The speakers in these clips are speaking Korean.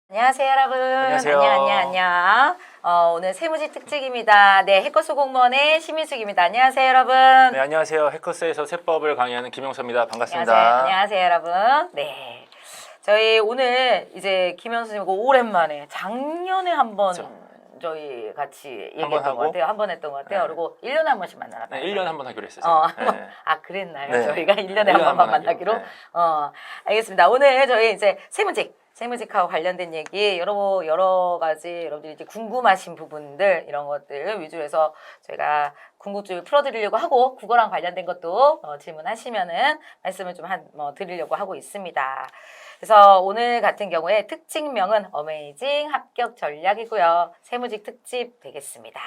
안녕하세요, 여러분. 안녕하세요. 안녕. 오늘 세무직 특집입니다. 네, 해커스 공무원의 심희숙입니다. 안녕하세요, 여러분. 네, 안녕하세요. 해커스에서 세법을 강의하는 김용서입니다. 반갑습니다. 안녕하세요, 여러분. 네. 저희 오늘 이제 김현수님과 오랜만에 작년에 한번 그렇죠. 저희 같이 한번 얘기했던 하고? 것 같아요. 한 번 했던 것 같아요. 네. 그리고 1년에 한 번씩 만나나 봐요. 네, 1년에 한 번 하기로 했어요. 네. 아, 그랬나요? 네. 저희가 1년에 네, 한 1년에 번만 한 번 만나기로? 하기로. 알겠습니다. 오늘 저희 이제 세무직하고 관련된 얘기 여러 가지 여러분들이 이제 궁금하신 부분들 이런 것들 위주로 해서 저희가 궁금증을 풀어드리려고 하고 국어랑 관련된 것도 질문하시면은 말씀을 좀 드리려고 하고 있습니다. 그래서 오늘 같은 경우에 특징명은 어메이징 합격 전략이고요. 세무직 특집 되겠습니다.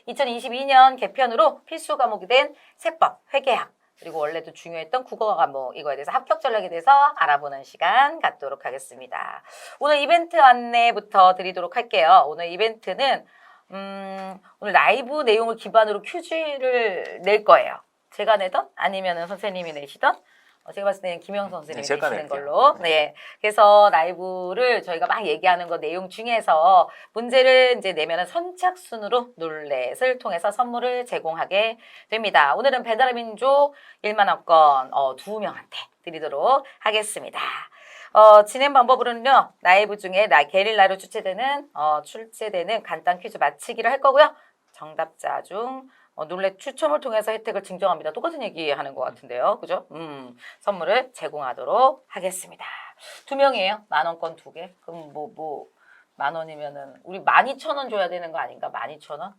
2022년 개편으로 필수 과목이 된 세법, 회계학, 그리고 원래도 중요했던 국어 과목 이거에 대해서 합격 전략에 대해서 알아보는 시간 갖도록 하겠습니다. 오늘 이벤트 안내부터 드리도록 할게요. 오늘 이벤트는 오늘 라이브 내용을 기반으로 퀴즈를 낼 거예요. 제가 내던 아니면은 선생님이 내시던 제가 봤을 때는 김영선 선생님이 제가 내시는 낼게요. 걸로. 네. 그래서 라이브를 저희가 막 얘기하는 거 내용 중에서 문제를 이제 내면은 선착순으로 룰렛을 통해서 선물을 제공하게 됩니다. 오늘은 배달의 민족 1만 원권 2명한테 드리도록 하겠습니다. 진행 방법으로는요. 라이브 중에 게릴라로 출제되는 간단 퀴즈 맞히기를 할 거고요. 정답자 중 룰렛 추첨을 통해서 혜택을 증정합니다. 똑같은 얘기 하는 것 같은데요. 그죠? 선물을 제공하도록 하겠습니다. 2명이에요. 만원권 2개. 그럼 만 원이면은 우리 12,000원 줘야 되는 거 아닌가? 12,000원?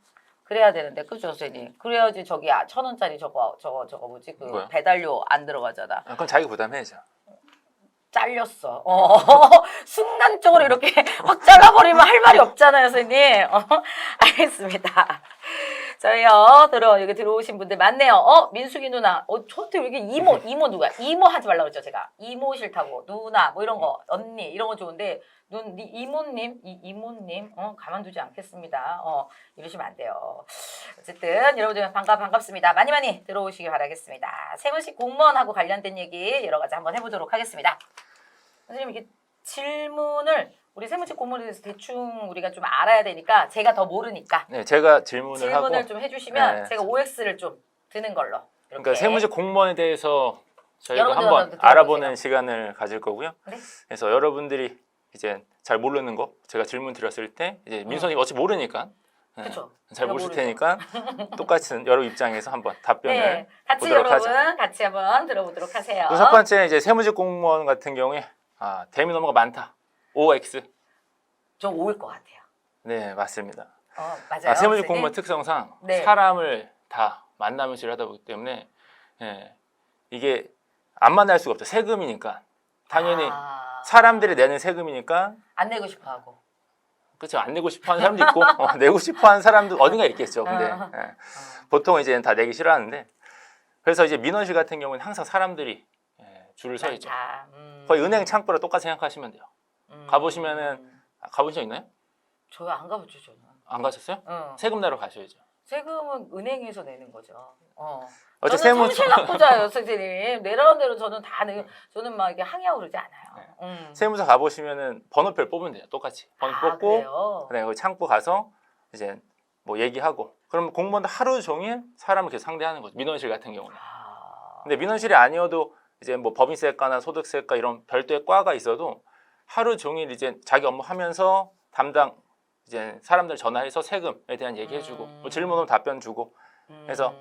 그래야 되는데, 그죠, 선생님? 그래야지 저기 1,000원짜리 저거 뭐지? 그 뭐야? 배달료 안 들어가잖아. 그럼 자기 부담해야죠. 잘렸어. 순간적으로 이렇게 확 잘라버리면 할 말이 없잖아요, 선생님. 알겠습니다. 저희요, 여기 들어오신 분들 많네요. 민숙이 누나. 저한테 왜 이렇게 이모 누가? 이모 하지 말라고 그랬죠, 제가. 이모 싫다고. 누나, 뭐 이런 거, 언니, 이런 거 좋은데, 이모님, 가만두지 않겠습니다. 이러시면 안 돼요. 어쨌든, 여러분들 반갑습니다. 많이 들어오시기 바라겠습니다. 세무직 공무원하고 관련된 얘기 여러 가지 한번 해보도록 하겠습니다. 선생님, 이게 질문을 우리 세무직 공무원에 대해서 대충 우리가 좀 알아야 되니까 제가 더 모르니까 네, 제가 질문을 하고 좀 해주시면 네. 제가 OX를 좀 드는 걸로 이렇게. 그러니까 세무직 공무원에 대해서 저희가 여러분들 한번 들어보세요. 알아보는 시간을 가질 거고요. 네? 그래서 여러분들이 이제 잘 모르는 거 제가 질문 드렸을 때 이제 민선이 어차피 모르니까 네, 그쵸. 잘 제가 모르실 모르죠. 테니까 똑같은 여러 입장에서 한번 답변을 네, 같이 보도록 여러분 하죠. 같이 한번 들어보도록 하세요. 첫 번째 이제 세무직 공무원 같은 경우에 대미 넘어가 많다. OX. 좀 O일 것 같아요. 네, 맞습니다. 맞아요. 세무직 선생님? 공무원 특성상 네. 사람을 다 만나면서 일하다 보기 때문에 이게 안 만날 수가 없죠. 세금이니까. 당연히 사람들이 내는 세금이니까 안 내고 싶어하고. 그렇죠. 안 내고 싶어 하는 사람도 있고 내고 싶어 하는 사람도 어딘가 있겠죠. 근데 보통 이제 다 내기 싫어하는데 그래서 이제 민원실 같은 경우는 항상 사람들이 줄을 서 있죠. 거의 은행 창구랑 똑같이 생각하시면 돼요. 가보시면은 가보신 적 있나요? 저 안 가봤죠, 저는. 안 가셨어요? 세금 내러 가셔야죠. 세금은 은행에서 내는 거죠. 어째 저는 세무 성실납부자예요, 선생님. 내라는 대로 저는 다 내요. 저는 막 이렇게 항의하고 그러지 않아요. 세무서 가보시면은 번호표를 뽑으면 돼요. 똑같이 번호 뽑고 그래요? 그다음에 거기 창구 가서 이제 뭐 얘기하고 그럼 공무원도 하루 종일 사람을 계속 상대하는 거죠. 민원실 같은 경우는. 근데 민원실이 아니어도 이제 뭐 법인세과나 소득세과 이런 별도의 과가 있어도 하루 종일 이제 자기 업무 하면서 담당 이제 사람들 전화해서 세금에 대한 얘기해주고 뭐 질문으로 답변 주고 해서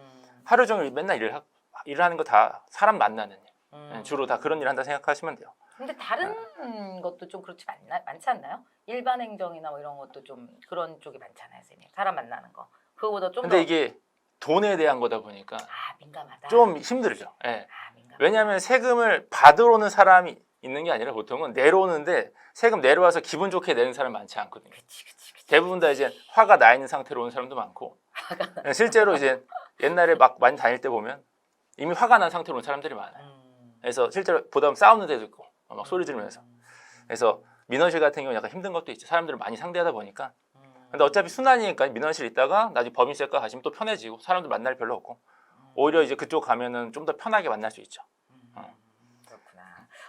하루 종일 맨날 일을 하는 거 다 사람 만나는 일. 주로 다 그런 일 한다 생각하시면 돼요. 근데 다른 것도 좀 그렇지 많지 않나요? 일반 행정이나 뭐 이런 것도 좀 그런 쪽이 많잖아요, 선생님. 사람 만나는 거. 그거보다 좀 근데 더. 이게 돈에 대한 거다 보니까 민감하다. 좀 힘들죠. 민감하다. 왜냐하면 세금을 받으러 오는 사람이 있는 게 아니라 보통은 내려오는데 세금 내려와서 기분 좋게 내는 사람 많지 않거든요. 그치. 대부분 다 이제 화가 나 있는 상태로 오는 사람도 많고 실제로 이제 옛날에 막 많이 다닐 때 보면 이미 화가 난 상태로 온 사람들이 많아요. 그래서 실제로 보다 보면 싸우는 데도 있고 막 소리 지르면서 그래서 민원실 같은 경우 약간 힘든 것도 있죠. 사람들을 많이 상대하다 보니까 근데 어차피 순환이니까 민원실 있다가 나중에 법인세과 가시면 또 편해지고 사람들 만날 별로 없고 오히려 이제 그쪽 가면은 좀 더 편하게 만날 수 있죠. 그렇구나.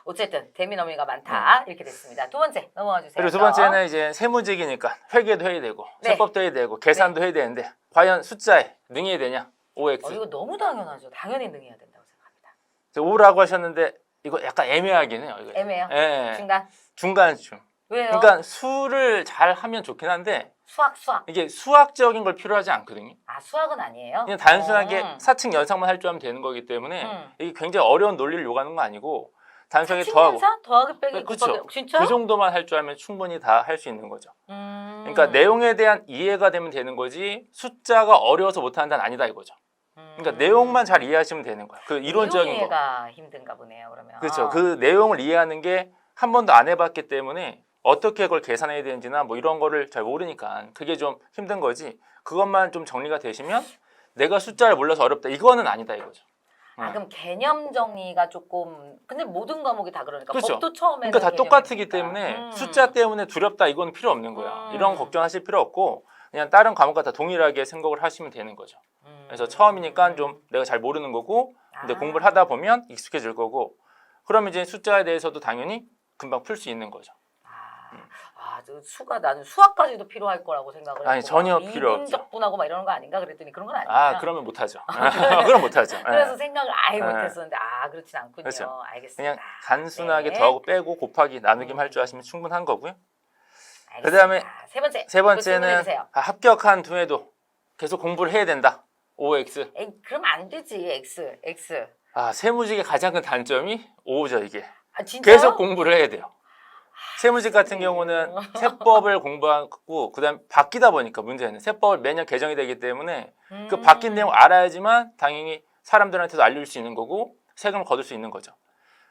어쨌든 대미너미가 많다 이렇게 됐습니다. 두 번째 넘어가 주세요. 그리고 두 번째는 이제 세무직이니까 회계도 해야 되고 네. 세법도 해야 되고 계산도 해야 되는데 과연 숫자에 능해야 되냐? OX. 이거 너무 당연하죠. 당연히 능해야 된다고 생각합니다. 5라고 하셨는데 이거 약간 애매하긴 해요. 이거. 애매해요? 예. 중간? 중간쯤. 왜요? 그러니까 수를 잘 하면 좋긴 한데 수학. 이게 수학적인 걸 필요하지 않거든요. 아 수학은 아니에요? 그냥 단순하게 사칙 연산만 할 줄 알면 되는 거기 때문에 이게 굉장히 어려운 논리를 요구하는 거 아니고 단순하게 더하고 더하기 빼기 그렇죠. 곱하기 진짜? 그 정도만 할 줄 알면 충분히 다 할 수 있는 거죠. 그러니까 음. 내용에 대한 이해가 되면 되는 거지 숫자가 어려워서 못한다는 아니다 이거죠. 그러니까 내용만 잘 이해하시면 되는 거예요. 그 이론적인 거. 이해가 힘든가 보네요. 그러면. 그렇죠. 그 내용을 이해하는 게 한 번도 안 해봤기 때문에 어떻게 그걸 계산해야 되는지나 뭐 이런 거를 잘 모르니까 그게 좀 힘든 거지. 그것만 좀 정리가 되시면 내가 숫자를 몰라서 어렵다 이거는 아니다 이거죠. 그럼 개념 정리가 조금 근데 모든 과목이 다 그러니까 그렇죠. 법도 처음에 그러니까 다 똑같기 때문에 숫자 때문에 두렵다 이건 필요 없는 거야. 이런 거 걱정하실 필요 없고 그냥 다른 과목과 다 동일하게 생각을 하시면 되는 거죠. 그래서 처음이니까 좀 내가 잘 모르는 거고 근데 공부를 하다 보면 익숙해질 거고 그러면 이제 숫자에 대해서도 당연히 금방 풀 수 있는 거죠. 저 수가 나는 수학까지도 필요할 거라고 생각을 했고 아니, 전혀 필요 없죠. 이분적분하고 막 이러는 거 아닌가 그랬더니 그런 건 아니야. 그러면 못하죠. 그럼 못하죠. 그래서 생각을 아예 네. 못했었는데 그렇진 않군요. 그렇죠. 알겠습니다. 그냥 단순하게 네. 더하고 빼고 곱하기 나누기만 할 줄 아시면 충분한 거고요. 알겠습니다. 그다음에 세 번째는 번째는 합격한 후에도 계속 공부를 해야 된다. OX. 에이, 그럼 안 되지. X. 세무직의 가장 큰 단점이 5죠 이게. 진짜요? 계속 공부를 해야 돼요. 세무직 같은 경우는 세법을 공부하고 그다음 바뀌다 보니까 문제는 세법을 매년 개정이 되기 때문에 그 바뀐 내용 알아야지만 당연히 사람들한테도 알릴 수 있는 거고 세금을 거둘 수 있는 거죠.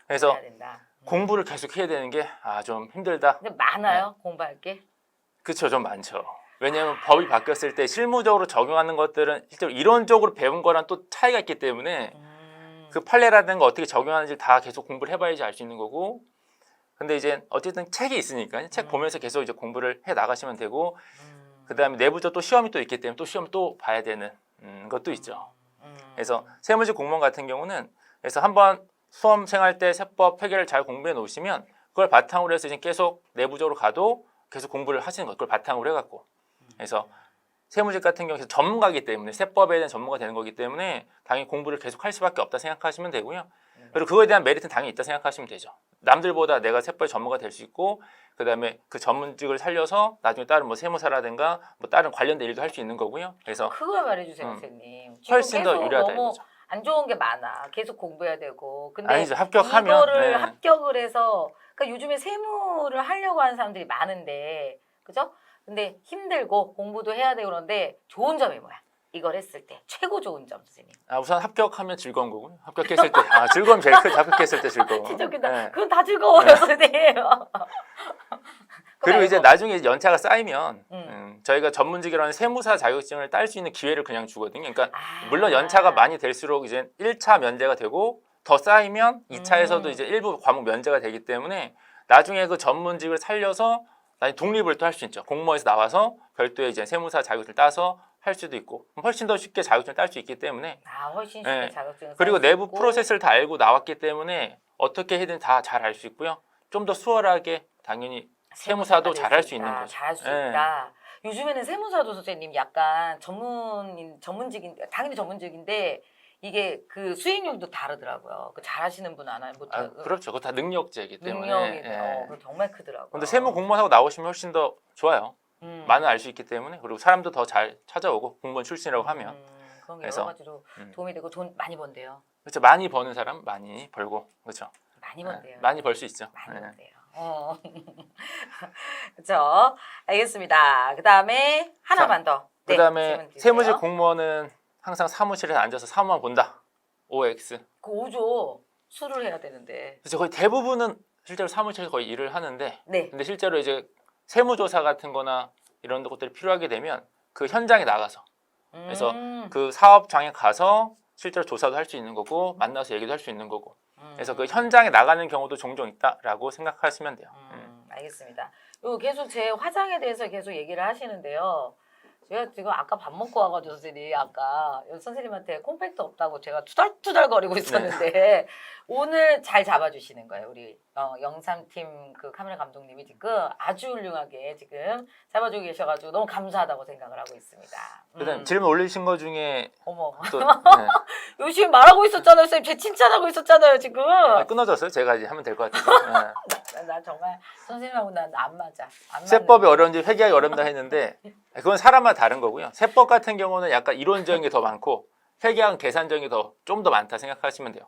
그래서 해야 된다. 공부를 계속 해야 되는 게 좀 힘들다. 근데 많아요 공부할 게. 그렇죠, 좀 많죠. 왜냐하면 법이 바뀌었을 때 실무적으로 적용하는 것들은 실제로 이론적으로 배운 거랑 또 차이가 있기 때문에 그 판례라든가 어떻게 적용하는지 다 계속 공부를 해봐야지 알 수 있는 거고. 근데 이제 어쨌든 책이 있으니까 책 보면서 계속 이제 공부를 해 나가시면 되고 그다음에 내부적 또 시험이 또 있기 때문에 또 시험 또 봐야 되는 것도 있죠. 그래서 세무직 공무원 같은 경우는 그래서 한번 수험 생활 때 세법 회계를 잘 공부해 놓으시면 그걸 바탕으로 해서 이제 계속 내부적으로 가도 계속 공부를 하시는 거예요. 그걸 바탕으로 해갖고 그래서 세무직 같은 경우는 전문가이기 때문에 세법에 대한 전문가 되는 거기 때문에 당연히 공부를 계속 할 수밖에 없다 생각하시면 되고요. 그리고 그거에 대한 메리트는 당연히 있다 생각하시면 되죠. 남들보다 내가 세법의 전문가 될 수 있고 그다음에 그 전문직을 살려서 나중에 다른 뭐 세무사라든가 뭐 다른 관련된 일도 할 수 있는 거고요. 그래서 그걸 말해주세요, 선생님. 지금 훨씬 더 계속 유리하다 너무 이거죠. 안 좋은 게 많아. 계속 공부해야 되고. 근데 아니죠. 합격하면 이거를 네. 합격을 해서 그러니까 요즘에 세무를 하려고 하는 사람들이 많은데, 그죠? 근데 힘들고 공부도 해야 되고 그런데 좋은 점이 뭐야? 이걸 했을 때 최고 좋은 점, 선생님. 우선 합격하면 즐거운 거고요. 합격했을 때 즐거움이 제일 크죠. 합격했을 때 즐거움. 진짜 웃긴다. 네. 그건 다 즐거워요, 선생님. 그리고 이제 말고. 나중에 연차가 쌓이면 저희가 전문직이라는 세무사 자격증을 딸 수 있는 기회를 그냥 주거든요. 그러니까 물론 연차가 많이 될수록 이제 1차 면제가 되고 더 쌓이면 2차에서도 이제 일부 과목 면제가 되기 때문에 나중에 그 전문직을 살려서 나중에 독립을 또 할 수 있죠. 공무원에서 나와서 별도의 이제 세무사 자격증을 따서 할 수도 있고 훨씬 더 쉽게 자격증을 딸 수 있기 때문에 훨씬 쉽게 네. 자격증을 그리고 쌓을 수 내부 있고. 프로세스를 다 알고 나왔기 때문에 어떻게 해든 다 잘 알 수 있고요. 좀 더 수월하게 당연히 세무사도 잘 할 수 있는 거죠. 잘할 수 네. 있다. 요즘에는 세무사도 선생님 약간 전문직인 당연히 전문직인데 이게 그 수익률도 다르더라고요. 그 잘하시는 분 안 못. 그렇죠. 그거 다 능력제이기 때문에. 능력이 예. 그거 정말 크더라고요. 근데 세무 공무원하고 나오시면 훨씬 더 좋아요. 많이 알 수 있기 때문에 그리고 사람도 더 잘 찾아오고 공무원 출신이라고 하면 그런 게 그래서, 여러 가지로 도움이 되고 돈 많이 번대요. 그렇죠. 많이 버는 사람 많이 벌고 그렇죠. 많이 번대요. 많이 벌 수 있죠. 많이 예. 번대요. 그렇죠. 알겠습니다. 그 다음에 하나만 더. 네, 그다음에 질문 주세요. 세무직 공무원은 항상 사무실에 앉아서 사무만 본다. OX. 그 오조 수를 해야 되는데. 그렇죠. 거의 대부분은 실제로 사무실에서 거의 일을 하는데 네. 근데 실제로 이제 세무조사 같은 거나 이런 것들이 필요하게 되면 그 현장에 나가서 그래서 그 사업장에 가서 실제로 조사도 할 수 있는 거고 만나서 얘기도 할 수 있는 거고 그래서 그 현장에 나가는 경우도 종종 있다라고 생각하시면 돼요. 알겠습니다. 요 계속 제 화장에 대해서 계속 얘기를 하시는데요. 제가 지금 아까 밥 먹고 와가지고 선생님 아까 선생님한테 콤팩트 없다고 제가 투덜투덜거리고 있었는데 오늘 잘 잡아주시는 거예요. 우리 영상팀 그 카메라 감독님이 지금 아주 훌륭하게 지금 잡아주고 계셔가지고 너무 감사하다고 생각을 하고 있습니다. 그다음 질문 올리신 거 중에 어머 또 열심히 말하고 있었잖아요. 선생님 제 칭찬하고 있었잖아요 지금. 끊어졌어요. 제가 이제 하면 될 것 같아요. 나 정말 선생님하고 난 안 맞아. 안 세법이 맞는 어려운지 회계하기 어렵다 했는데 그건 사람마다 다른 거고요. 세법 같은 경우는 약간 이론적인 게 더 많고 회계학은 계산적인 게 좀 더 많다 생각하시면 돼요.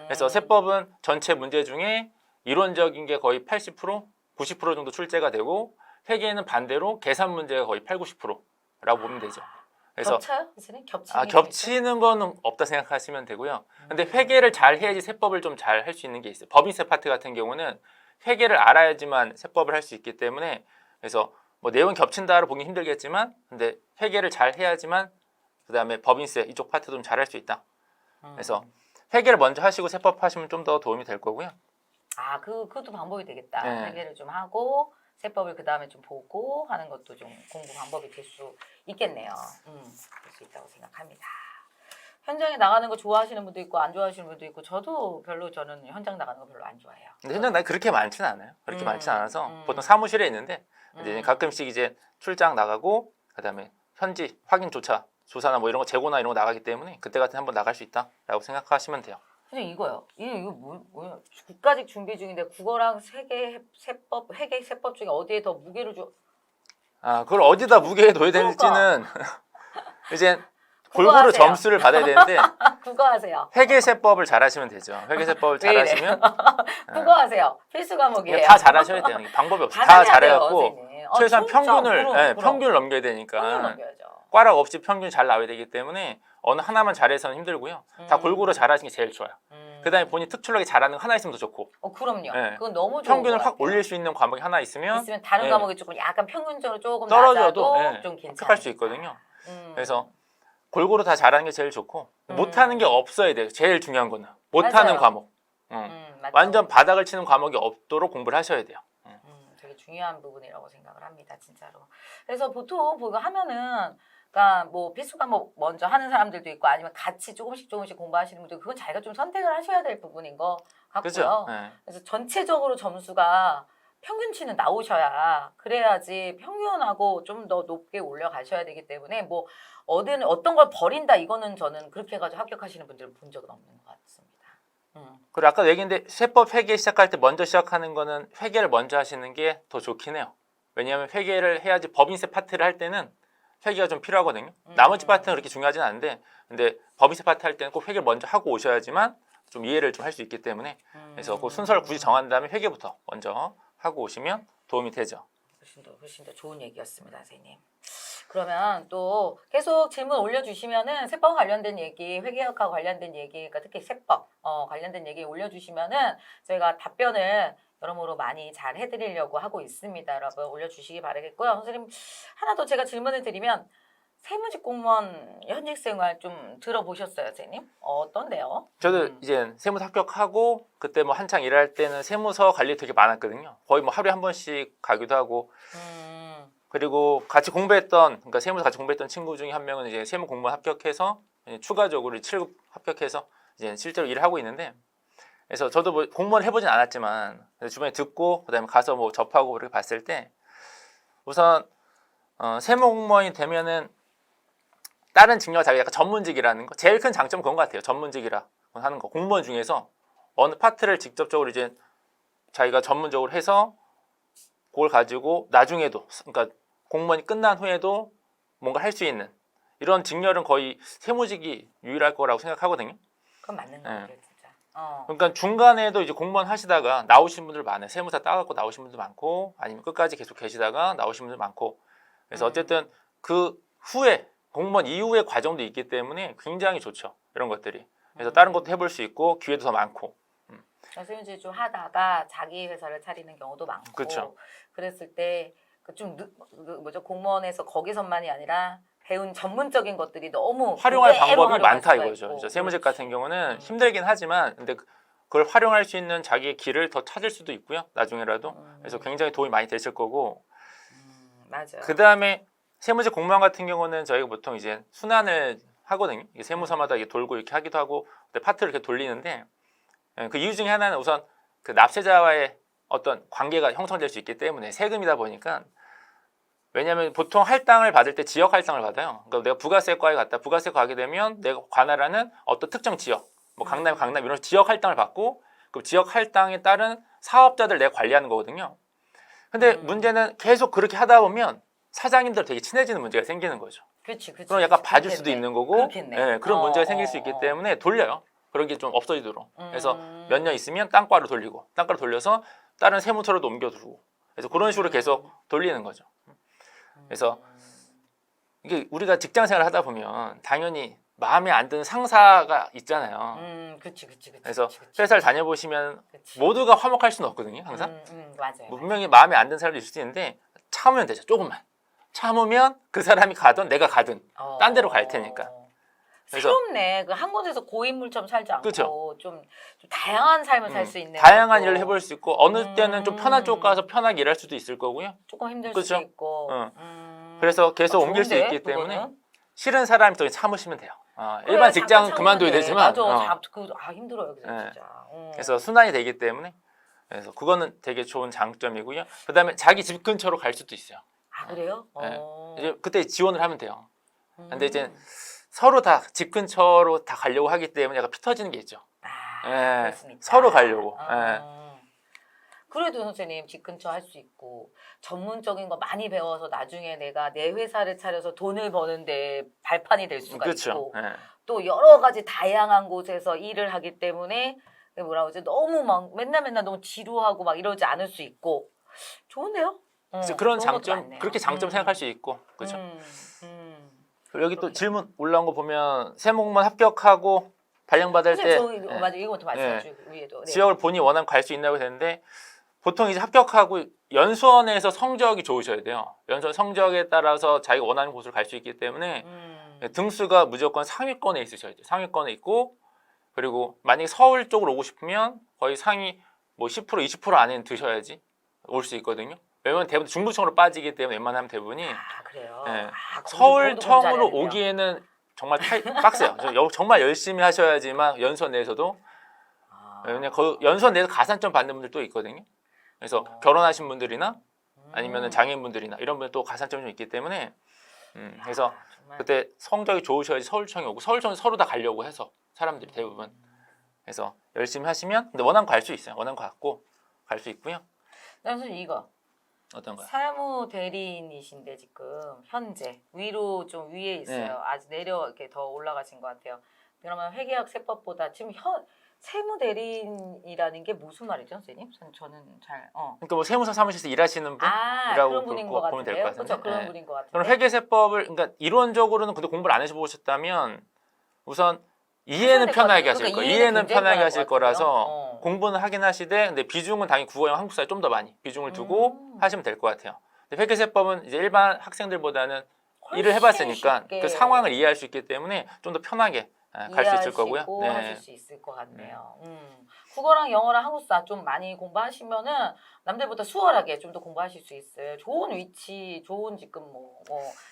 그래서 세법은 전체 문제 중에 이론적인 게 거의 80%, 90% 정도 출제가 되고 회계는 반대로 계산 문제가 거의 8, 90%라고 보면 되죠. 그래서 겹쳐요? 선생님 겹치는 게 겹치는 거는 없다 생각하시면 되고요. 근데 회계를 잘 해야지 세법을 좀 잘 할 수 있는 게 있어요. 법인세 파트 같은 경우는 회계를 알아야지만 세법을 할 수 있기 때문에 그래서 뭐 내용 겹친다로 보기 힘들겠지만 근데 회계를 잘 해야지만 그다음에 법인세 이쪽 파트도 좀 잘 할 수 있다. 그래서 회계를 먼저 하시고 세법 하시면 좀 더 도움이 될 거고요. 아, 그것도 방법이 되겠다. 네. 회계를 좀 하고 세법을 그 다음에 좀 보고 하는 것도 좀 공부 방법이 될 수 있겠네요. 될 수 있다고 생각합니다. 현장에 나가는 거 좋아하시는 분도 있고 안 좋아하시는 분도 있고 저도 저는 현장 나가는 거 별로 안 좋아해요. 근데 현장 날 그렇게 많지는 않아요. 그렇게 많지는 않아서 음. 보통 사무실에 있는데 이제 가끔씩 이제 출장 나가고 그다음에 현지 확인 조사나 뭐 이런 거 재고나 이런 거 나가기 때문에 그때 같은 한번 나갈 수 있다라고 생각하시면 돼요. 선생님 이거요. 이거 뭐야? 국가직 준비 중인데 국어랑 회계 세법 중에 어디에 더 무게를 줘? 그걸 어디다 무게에 둬야 될지는 이제 골고루 국어하세요. 점수를 받아야 되는데 국어하세요. 회계세법을 잘하시면 되죠. 회계세법을 왜 이래요? 잘하시면 국어하세요. 필수 과목이에요. 다 잘하셔야 돼요. 방법이 없어요. 다 받아야 돼요, 잘해갖고 선생님. 최소한 진짜. 평균을 그럼. 평균을 넘겨야 평균 되니까 넘겨야죠. 꽈락 없이 평균 잘 나와야 되기 때문에 어느 하나만 잘해서는 힘들고요. 다 골고루 잘하시는 게 제일 좋아요. 그다음에 본인 특출나게 잘하는 거 하나 있으면 더 좋고 그럼요. 네. 그건 너무 좋은 평균을 것 확 같아요. 올릴 수 있는 과목이 하나 있으면 다른 네. 과목이 조금 약간 평균적으로 조금 떨어져도 낮아도 좀 괜찮아요. 합격할 수 있거든요. 음. 그래서 골고루 다 잘하는 게 제일 좋고 못하는 게 없어야 돼요. 제일 중요한 거는 못하는 맞아요. 과목. 맞죠. 완전 바닥을 치는 과목이 없도록 공부를 하셔야 돼요. 되게 중요한 부분이라고 생각을 합니다, 진짜로. 그래서 보통 보고 하면은, 그러니까 뭐 필수 과목 먼저 하는 사람들도 있고 아니면 같이 조금씩 공부하시는 분들 그건 자기가 좀 선택을 하셔야 될 부분인 것 같고요. 그죠? 네. 그래서 전체적으로 점수가 평균치는 나오셔야 그래야지 평균하고 좀 더 높게 올려가셔야 되기 때문에 뭐 어떤 걸 버린다 이거는 저는 그렇게 해가지고 합격하시는 분들은 본 적은 없는 것 같습니다. 그리고 아까 얘기했는데 세법 회계 시작할 때 먼저 시작하는 거는 회계를 먼저 하시는 게 더 좋긴 해요. 왜냐하면 회계를 해야지 법인세 파트를 할 때는 회계가 좀 필요하거든요. 나머지 파트는 그렇게 중요하진 않은데 근데 법인세 파트 할 때는 꼭 회계를 먼저 하고 오셔야지만 좀 이해를 좀 할 수 있기 때문에 그래서 그 순서를 굳이 정한 다음에 회계부터 먼저 하고 오시면 도움이 되죠. 훨씬 더 좋은 얘기였습니다, 선생님. 그러면 또 계속 질문 올려주시면은 세법 관련된 얘기, 회계학하고 관련된 얘기, 그러니까 특히 세법 관련된 얘기 올려주시면은 저희가 답변을 여러모로 많이 잘 해드리려고 하고 있습니다. 여러분 올려주시기 바라겠고요. 선생님 하나 더 제가 질문을 드리면 세무직 공무원 현직 생활 좀 들어보셨어요, 선생님? 어떤데요? 저도 이제 세무사 합격하고 그때 뭐 한창 일할 때는 세무서 갈 일이 되게 많았거든요. 거의 뭐 하루에 한 번씩 가기도 하고 그리고 같이 공부했던 그러니까 세무사 같이 공부했던 친구 중에 한 명은 이제 세무 공무원 합격해서 이제 추가적으로 7급 합격해서 이제 실제로 일을 하고 있는데 그래서 저도 뭐 공무원 해보진 않았지만 주변에 듣고 그다음에 가서 뭐 접하고 그렇게 봤을 때 우선 세무 공무원이 되면은 다른 직렬 자기 약간 전문직이라는 거 제일 큰 장점은 그런 것 같아요. 전문직이라 하는 거 공무원 중에서 어느 파트를 직접적으로 이제 자기가 전문적으로 해서 그걸 가지고 나중에도 그러니까 공무원이 끝난 후에도 뭔가 할 수 있는 이런 직렬은 거의 세무직이 유일할 거라고 생각하거든요. 그건 맞는 것 같아요, 진짜. 그러니까 중간에도 이제 공무원 하시다가 나오신 분들 많아요. 세무사 따갖고 나오신 분들 많고 아니면 끝까지 계속 계시다가 나오신 분들 많고 그래서 어쨌든 그 후에 공무원 이후의 과정도 있기 때문에 굉장히 좋죠. 이런 것들이. 그래서 다른 것도 해볼 수 있고 기회도 더 많고. 세무직 좀 하다가 자기 회사를 차리는 경우도 많고. 그렇죠. 그랬을 때 좀 공무원에서 거기서만이 아니라 배운 전문적인 것들이 너무 활용할 그대로 방법이 활용할 많다 수가 이거죠. 있고. 그래서 세무직 같은 경우는 힘들긴 하지만 근데 그걸 활용할 수 있는 자기의 길을 더 찾을 수도 있고요. 나중에라도. 그래서 굉장히 도움이 많이 되실 거고. 맞아요. 그 다음에 세무직 공무원 같은 경우는 저희가 보통 이제 순환을 하거든요. 이게 세무서마다 이게 돌고 이렇게 하기도 하고 파트를 이렇게 돌리는데 그 이유 중에 하나는 우선 그 납세자와의 어떤 관계가 형성될 수 있기 때문에 세금이다 보니까 왜냐하면 보통 할당을 받을 때 지역 할당을 받아요. 그러니까 내가 부가세과에 갔다 부가세 가게 되면 내가 관할하는 어떤 특정 지역, 뭐 강남 이런 지역 할당을 받고 그 지역 할당에 따른 사업자들 내가 관리하는 거거든요. 근데 문제는 계속 그렇게 하다 보면 사장님들 되게 친해지는 문제가 생기는 거죠. 그렇지. 그럼 약간 봐줄 수도 있는 거고 그렇겠네. 그런 문제가 생길 수 있기 때문에 돌려요. 그런 게 좀 없어지도록. 그래서 몇 년 있으면 땅과로 돌리고 땅과로 돌려서 다른 세무서로도 옮겨두고 그래서 그런 식으로 계속 돌리는 거죠. 그래서 이게 우리가 직장 생활을 하다 보면 당연히 마음에 안 드는 상사가 있잖아요. 그치. 그래서 회사를 다녀보시면 모두가 화목할 수는 없거든요. 항상 맞아요. 분명히 마음에 안 드는 사람도 있을 수 있는데 참으면 되죠. 조금만 참으면 그 사람이 가든 내가 가든 딴 데로 갈 테니까. 그래서 새롭네. 그 한 곳에서 고인물처럼 살지 않고 그쵸. 좀 다양한 삶을 살 수 있는 다양한 것도 일을 해볼 수 있고 어느 때는 좀 편한 쪽 가서 편하게 일할 수도 있을 거고요. 조금 힘들 그쵸? 수도 있고. 그래서 계속 옮길 수 좋은데, 있기 때문에 그거는? 싫은 사람이 또 참으시면 돼요. 그래, 일반 직장 잠깐 그만둬야 참으면 돼. 되지만 맞아. 힘들어요. 그래서 네. 진짜. 그래서 순환이 되기 때문에 그래서 그거는 되게 좋은 장점이고요. 그다음에 자기 집 근처로 갈 수도 있어요. 아 그래요? 네. 이제 그때 지원을 하면 돼요. 근데 이제 음. 서로 다 집 근처로 다 가려고 하기 때문에 약간 피 터지는 게 있죠. 그럴 수는 있다. 서로 가려고. 그래도 선생님 집 근처 할 수 있고 전문적인 거 많이 배워서 나중에 내가 내 회사를 차려서 돈을 버는데 발판이 될 수가 그렇죠. 있고 또 여러 가지 다양한 곳에서 일을 하기 때문에 뭐라고 하지 너무 막 맨날 너무 지루하고 막 이러지 않을 수 있고 좋은데요? 그런 좋은 것도 장점 많네요. 그렇게 장점 생각할 수 있고 그렇죠. 그리고 여기 또 그렇게. 질문 올라온 거 보면 세무공무원 합격하고 발령받을 때 선생님 맞아 이것도 말씀해 주시고 위에도 지역을 본인이 원하면 갈 수 있냐고 했는데 보통 이제 합격하고 연수원에서 성적이 좋으셔야 돼요. 연수원 성적에 따라서 자기가 원하는 곳으로 갈 수 있기 때문에 등수가 무조건 상위권에 있으셔야 돼요. 상위권에 있고 그리고 만약에 서울 쪽으로 오고 싶으면 거의 상위 뭐 10% 20% 안에는 드셔야지 올 수 있거든요. 왜냐면 대부분 중부청으로 빠지기 때문에 웬만하면 대부분이 그래요. 서울청으로 오기에는 정말 빡세요. 정말 열심히 하셔야지만 연수원 내에서도 왜냐면 연수원 내에서 가산점 받는 분들도 있거든요. 그래서 결혼하신 분들이나 아니면 장애인분들이나 이런 분들 또 가산점이 좀 있기 때문에 그래서 그때 성적이 좋으셔야지 서울청에 오고 서울청에 서로 다 가려고 해서 사람들이 대부분 그래서 열심히 하시면 근데 원하는 거 갈 수 있어요. 원하는 거 갖고 갈 수 있고요. 선생님 이거 어떤 거요? 사무 대리인이신데 지금 현재 위로 좀 위에 있어요. 아직 내려 이렇게 더 올라가신 것 같아요. 그러면 회계학 세법보다 지금 세무 대리인이라는 게 무슨 말이죠, 선생님? 저는 잘 그러니까 뭐 세무사 사무실에서 일하시는 분이라고 그런 분인 것 보면 될 것 같은데요. 같은데. 그렇죠, 그런 분인 것 같은데. 그럼 회계세법을 그러니까 이론적으로는 근데 공부를 안 해보셨다면 우선 이해는 편하게 하실 거예요. 이해는 편하게 하실 거라서 공부는 하긴 하시되 근데 비중은 당연히 국어형 한국사에 좀 더 많이 비중을 두고 하시면 될 것 같아요. 근데 회계세법은 이제 일반 학생들보다는 일을 해봤으니까 쉽게 그 상황을 이해할 수 있기 때문에 좀 더 편하게 갈 수 있을 거고요. 하실 수 있을 것 같네요. 국어랑 영어랑 한국사 좀 많이 공부하시면은 남들보다 수월하게 좀 더 공부하실 수 있어요. 좋은 위치, 좋은 지금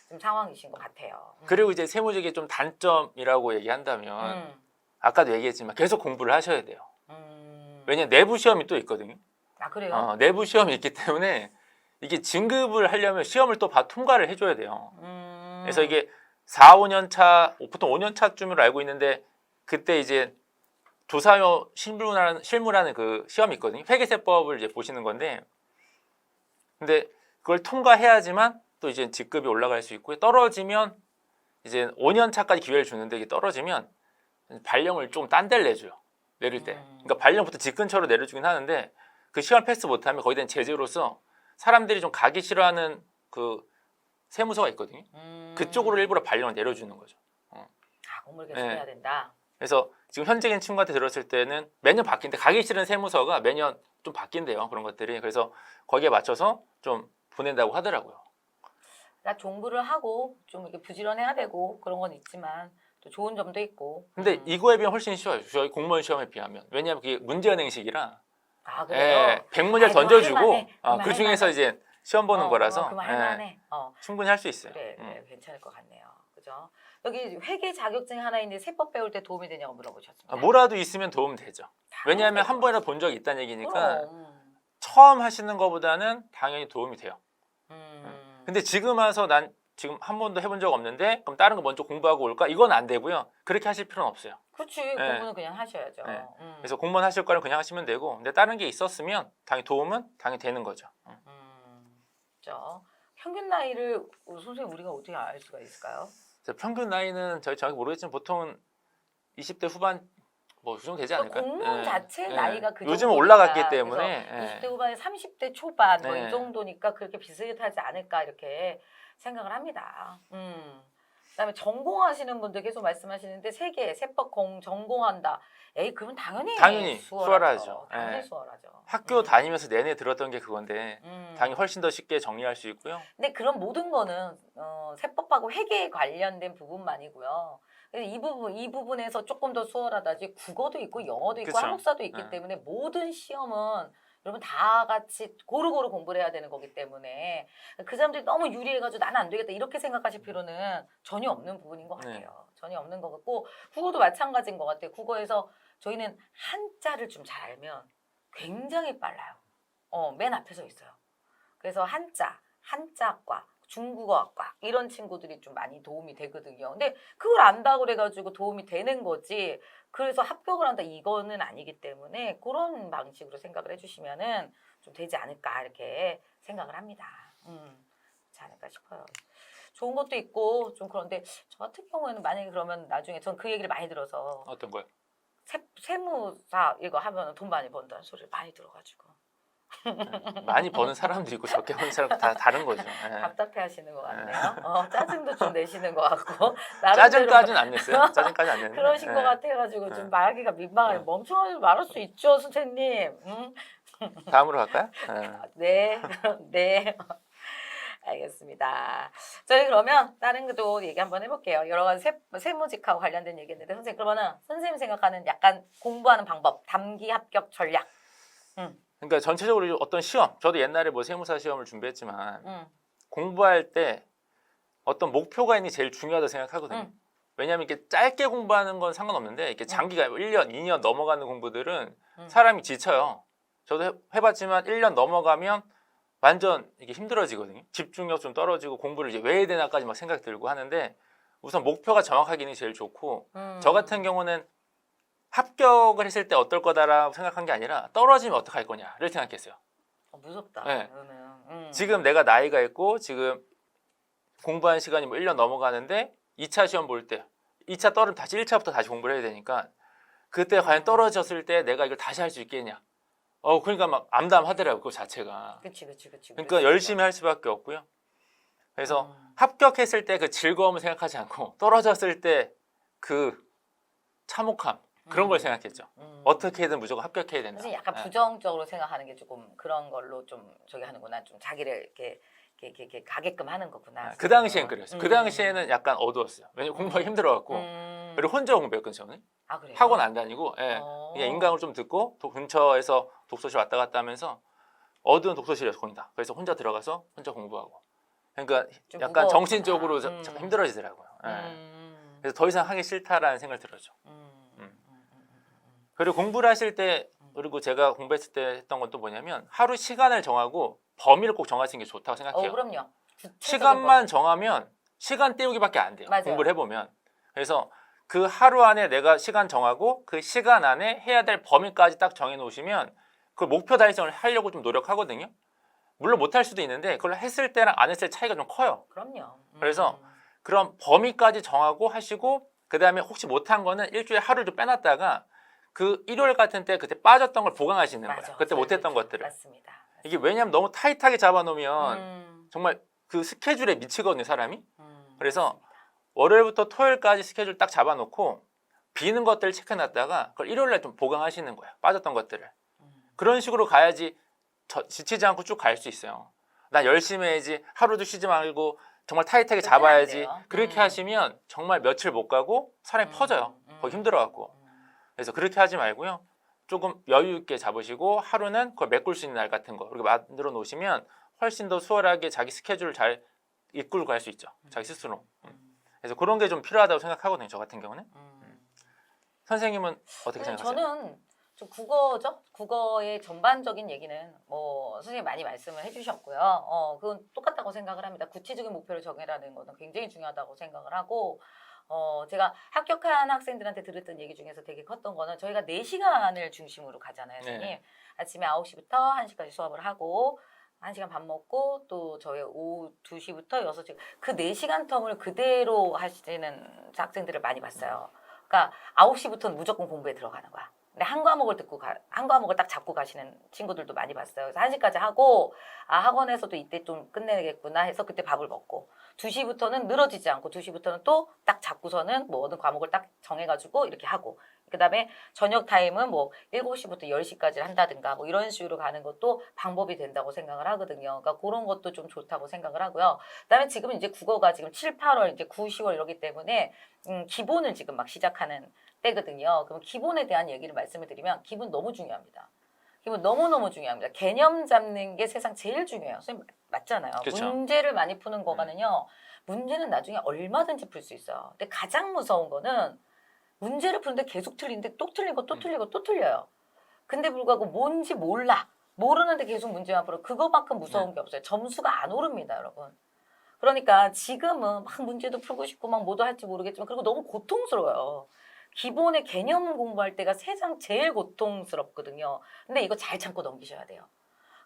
좀 상황이신 것 같아요. 그리고 이제 세무직의 좀 단점이라고 얘기한다면 아까도 얘기했지만 계속 공부를 하셔야 돼요. 왜냐면 내부 시험이 또 있거든요. 아 그래요? 내부 시험이 있기 때문에 이게 진급을 하려면 시험을 또 통과를 해줘야 돼요. 그래서 이게 4, 5년 차, 보통 5년 차쯤으로 알고 있는데 그때 이제 조사요 실무라는 그 시험이 있거든요. 회계세법을 이제 보시는 건데 근데 그걸 통과해야지만 또 이제 직급이 올라갈 수 있고요. 떨어지면 이제 5년 차까지 기회를 주는데 이게 떨어지면 발령을 좀 딴 데를 내줘요. 내릴 때. 그러니까 발령부터 집 근처로 내려주긴 하는데 그 시험 패스 못하면 거기에 대한 제재로서 사람들이 좀 가기 싫어하는 그 세무서가 있거든요. 그쪽으로 일부러 발령을 내려주는 거죠. 공부를 계속 해야 된다. 그래서 지금 현직인 친구한테 들었을 때는 매년 바뀐대. 가기 싫은 세무서가 매년 좀 바뀐대요. 그런 것들이. 그래서 거기에 맞춰서 좀 보낸다고 하더라고요. 나 공부를 하고 좀 이렇게 부지런해야 되고 그런 건 있지만 또 좋은 점도 있고. 근데 이거에 비하면 훨씬 쉬워요. 저희 공무원 시험에 비하면. 왜냐하면 그게 문제은행식이라 그래요? 100문제를 던져주고 그럼 그 중에서 이제 시험 보는 거라서 그럼 예, 할만해. 충분히 할 수 있어요. 그래, 괜찮을 것 같네요. 그죠? 여기 회계 자격증 하나 있는데 세법 배울 때 도움이 되냐고 물어보셨습니다. 뭐라도 있으면 도움 되죠. 왜냐하면 당연히 한 번이라도 본 적이 있다는 얘기니까 그럼. 처음 하시는 것보다는 당연히 도움이 돼요. 음. 근데 지금 와서 난 지금 한 번도 해본 적 없는데 그럼 다른 거 먼저 공부하고 올까? 이건 안 되고요. 그렇게 하실 필요는 없어요. 그렇지. 공부는 그냥 하셔야죠. 네. 그래서 공무원 하실 거는 그냥 하시면 되고 근데 다른 게 있었으면 당연히 도움은 당연히 되는 거죠. 그렇죠. 평균 나이를 선생님 우리가 어떻게 알 수가 있을까요? 그래서 평균 나이는 저희 정확히 모르겠지만 보통은 20대 후반 뭐 그 정도 되지 않을까요? 공무원 자체 나이가 그 요즘은 정도니까. 올라갔기 때문에 그래서 20대 후반에 30대 초반 뭐 네. 이 정도니까 그렇게 비슷하지 않을까 이렇게 생각을 합니다. 그다음에 전공하시는 분들 계속 말씀하시는데 세계 세법 전공한다. 에이 그러면 당연히 수월하죠. 당연히 예. 수월하죠. 학교 다니면서 내내 들었던 게 그건데 당연히 훨씬 더 쉽게 정리할 수 있고요. 근데 그런 모든 거는 세법하고 회계에 관련된 부분만이고요. 그래서 이 부분에서 조금 더 수월하다지 국어도 있고 영어도 있고 그쵸. 한국사도 있기 때문에 모든 시험은 여러분 다 같이 고루고루 공부를 해야 되는 거기 때문에 그 사람들이 너무 유리해가지고 나는 안 되겠다 이렇게 생각하실 필요는 전혀 없는 부분인 것 같아요. 전혀 없는 것 같고 국어도 마찬가지인 것 같아요. 국어에서 저희는 한자를 좀 잘 알면 굉장히 빨라요. 맨 앞에 서 있어요. 그래서 한자과, 중국어학과 이런 친구들이 좀 많이 도움이 되거든요. 근데 그걸 안다고 그래가지고 도움이 되는 거지. 그래서 합격을 한다 이거는 아니기 때문에 그런 방식으로 생각을 해주시면은 좀 되지 않을까 이렇게 생각을 합니다. 그렇지 않을까 싶어요. 좋은 것도 있고 좀 그런데 저 같은 경우에는 만약에 그러면 나중에 전 그 얘기를 많이 들어서 어떤 거요? 세무사 이거 하면 돈 많이 번다는 소리를 많이 들어가지고. 많이 버는 사람도 있고 적게 버는 사람도 다 다른 거죠. 예. 답답해 하시는 것 같네요. 짜증도 좀 내시는 것 같고. 짜증까지는 안 냈어요. 짜증까지는 안 냈는데. 그러신 것 예. 같아가지고 좀 말하기가 민망해요. 멍청하지 말할 수 있죠, 선생님. 응? 다음으로 갈까요? 네, 네. 알겠습니다. 저희 그러면 다른 것도 얘기 한번 해볼게요. 여러 가지 세무직하고 관련된 얘기했는데 선생님 그러면은 선생님 생각하는 약간 공부하는 방법, 단기 합격 전략. 그러니까 전체적으로 어떤 시험, 저도 옛날에 뭐 세무사 시험을 준비했지만 공부할 때 어떤 목표가 있는 게 제일 중요하다고 생각하거든요. 왜냐하면 이렇게 짧게 공부하는 건 상관없는데 이렇게 장기가 1년, 2년 넘어가는 공부들은 사람이 지쳐요. 저도 해봤지만 1년 넘어가면 완전 이게 힘들어지거든요. 집중력 좀 떨어지고 공부를 이제 왜 해야 되나까지 막 생각 들고 하는데 우선 목표가 정확하기는 제일 좋고 저 같은 경우는 합격을 했을 때 어떨 거다라고 생각한 게 아니라 떨어지면 어떡할 거냐를 생각했어요. 무섭다. 네. 그러면. 지금 내가 나이가 있고 지금 공부한 시간이 뭐 1년 넘어가는데 2차 시험 볼 때 2차 떨어지면 다시 1차부터 다시 공부를 해야 되니까 그때 과연 떨어졌을 때 내가 이걸 다시 할 수 있겠냐. 그러니까 막 암담하더라고요. 그거 자체가. 그치. 그러니까 열심히 할 수밖에 없고요. 그래서 합격했을 때 그 즐거움을 생각하지 않고 떨어졌을 때 그 참혹함 그런 걸 생각했죠. 어떻게든 무조건 합격해야 된다. 선생님 약간 부정적으로 생각하는 게 조금 그런 걸로 좀 저기 하는구나. 좀 자기를 이렇게 가게끔 하는 거구나. 그 당시엔 그랬어요. 그 당시에는 약간 어두웠어요. 왜냐면 공부하기 힘들어갖고 그리고 혼자 공부했거든요. 저는. 아 그래요? 학원 안 다니고 그냥 인강을 좀 듣고 근처에서 독서실 왔다 갔다 하면서 어두운 독서실이었어 거의 다. 그래서 혼자 들어가서 혼자 공부하고. 그러니까 약간 무거웠구나. 정신적으로 잠깐 힘들어지더라고요. 그래서 더 이상 하기 싫다라는 생각을 들었죠. 그리고 공부를 하실 때 그리고 제가 공부했을 때 했던 건 또 뭐냐면 하루 시간을 정하고 범위를 꼭 정하시는 게 좋다고 생각해요. 그럼요. 시간만 정하면 시간 때우기밖에 안 돼요. 맞아요. 공부를 해보면. 그래서 그 하루 안에 내가 시간 정하고 그 시간 안에 해야 될 범위까지 딱 정해놓으시면 그 목표 달성을 하려고 좀 노력하거든요. 물론 못할 수도 있는데 그걸 했을 때랑 안 했을 때 차이가 좀 커요. 그럼요. 그래서 그런 범위까지 정하고 하시고 그 다음에 혹시 못한 거는 일주일에 하루를 좀 빼놨다가 그 일요일 같은 때 그때 빠졌던 걸 보강하시는 거예요. 그때 못했던 것들을. 맞습니다. 이게 왜냐하면 너무 타이트하게 잡아놓으면 정말 그 스케줄에 미치거든요, 사람이. 그래서 월요일부터 토요일까지 스케줄 딱 잡아놓고 비는 것들을 체크해놨다가 그걸 일요일날 좀 보강하시는 거예요. 빠졌던 것들을. 그런 식으로 가야지 지치지 않고 쭉 갈 수 있어요. 나 열심히 해야지 하루도 쉬지 말고 정말 타이트하게 잡아야지. 그렇게 하시면 정말 며칠 못 가고 사람이 퍼져요. 거기 힘들어갖고. 그래서 그렇게 하지 말고요. 조금 여유 있게 잡으시고 하루는 그걸 메꿀 수 있는 날 같은 거 이렇게 만들어 놓으시면 훨씬 더 수월하게 자기 스케줄을 잘 이끌고 갈 수 있죠. 자기 스스로. 그래서 그런 게 좀 필요하다고 생각하거든요. 저 같은 경우는. 선생님은 어떻게 생각하세요? 저는 좀 국어죠. 국어의 전반적인 얘기는 뭐 선생님 많이 말씀을 해주셨고요. 그건 똑같다고 생각을 합니다. 구체적인 목표를 정해라는 것은 굉장히 중요하다고 생각을 하고, 제가 합격한 학생들한테 들었던 얘기 중에서 되게 컸던 거는 저희가 4시간을 중심으로 가잖아요, 선생님. 네. 아침에 9시부터 1시까지 수업을 하고 1시간 밥 먹고 또 저희 오후 2시부터 6시 그 4시간 텀을 그대로 하시는 학생들을 많이 봤어요. 그러니까 9시부터는 무조건 공부에 들어가는 거야. 근데 한 과목을 한 과목을 딱 잡고 가시는 친구들도 많이 봤어요. 그래서 1시까지 하고, 학원에서도 이때 좀 끝내겠구나 해서 그때 밥을 먹고, 2시부터는 늘어지지 않고, 2시부터는 또 딱 잡고서는 뭐 어느 과목을 딱 정해가지고 이렇게 하고, 그 다음에 저녁 타임은 뭐 7시부터 10시까지 한다든가 뭐 이런 식으로 가는 것도 방법이 된다고 생각을 하거든요. 그러니까 그런 것도 좀 좋다고 생각을 하고요. 그 다음에 지금은 이제 국어가 지금 7, 8월, 이제 9, 10월 이러기 때문에, 기본을 지금 막 시작하는 때거든요. 그럼 기본에 대한 얘기를 말씀을 드리면 기본 너무 중요합니다. 기본 너무너무 중요합니다. 개념 잡는 게 세상 제일 중요해요. 선생님 맞잖아요. 그쵸. 문제를 많이 푸는 거가는요. 문제는 나중에 얼마든지 풀 수 있어요. 근데 가장 무서운 거는 문제를 푸는데 계속 틀리는데 또 틀리고 또 틀리고 또 틀려요. 근데 불구하고 뭔지 몰라. 모르는데 계속 문제만 풀어. 그거만큼 무서운 게 없어요. 점수가 안 오릅니다, 여러분. 그러니까 지금은 막 문제도 풀고 싶고 막 뭐도 할지 모르겠지만 그리고 너무 고통스러워요. 기본의 개념 공부할 때가 세상 제일 고통스럽거든요. 근데 이거 잘 참고 넘기셔야 돼요.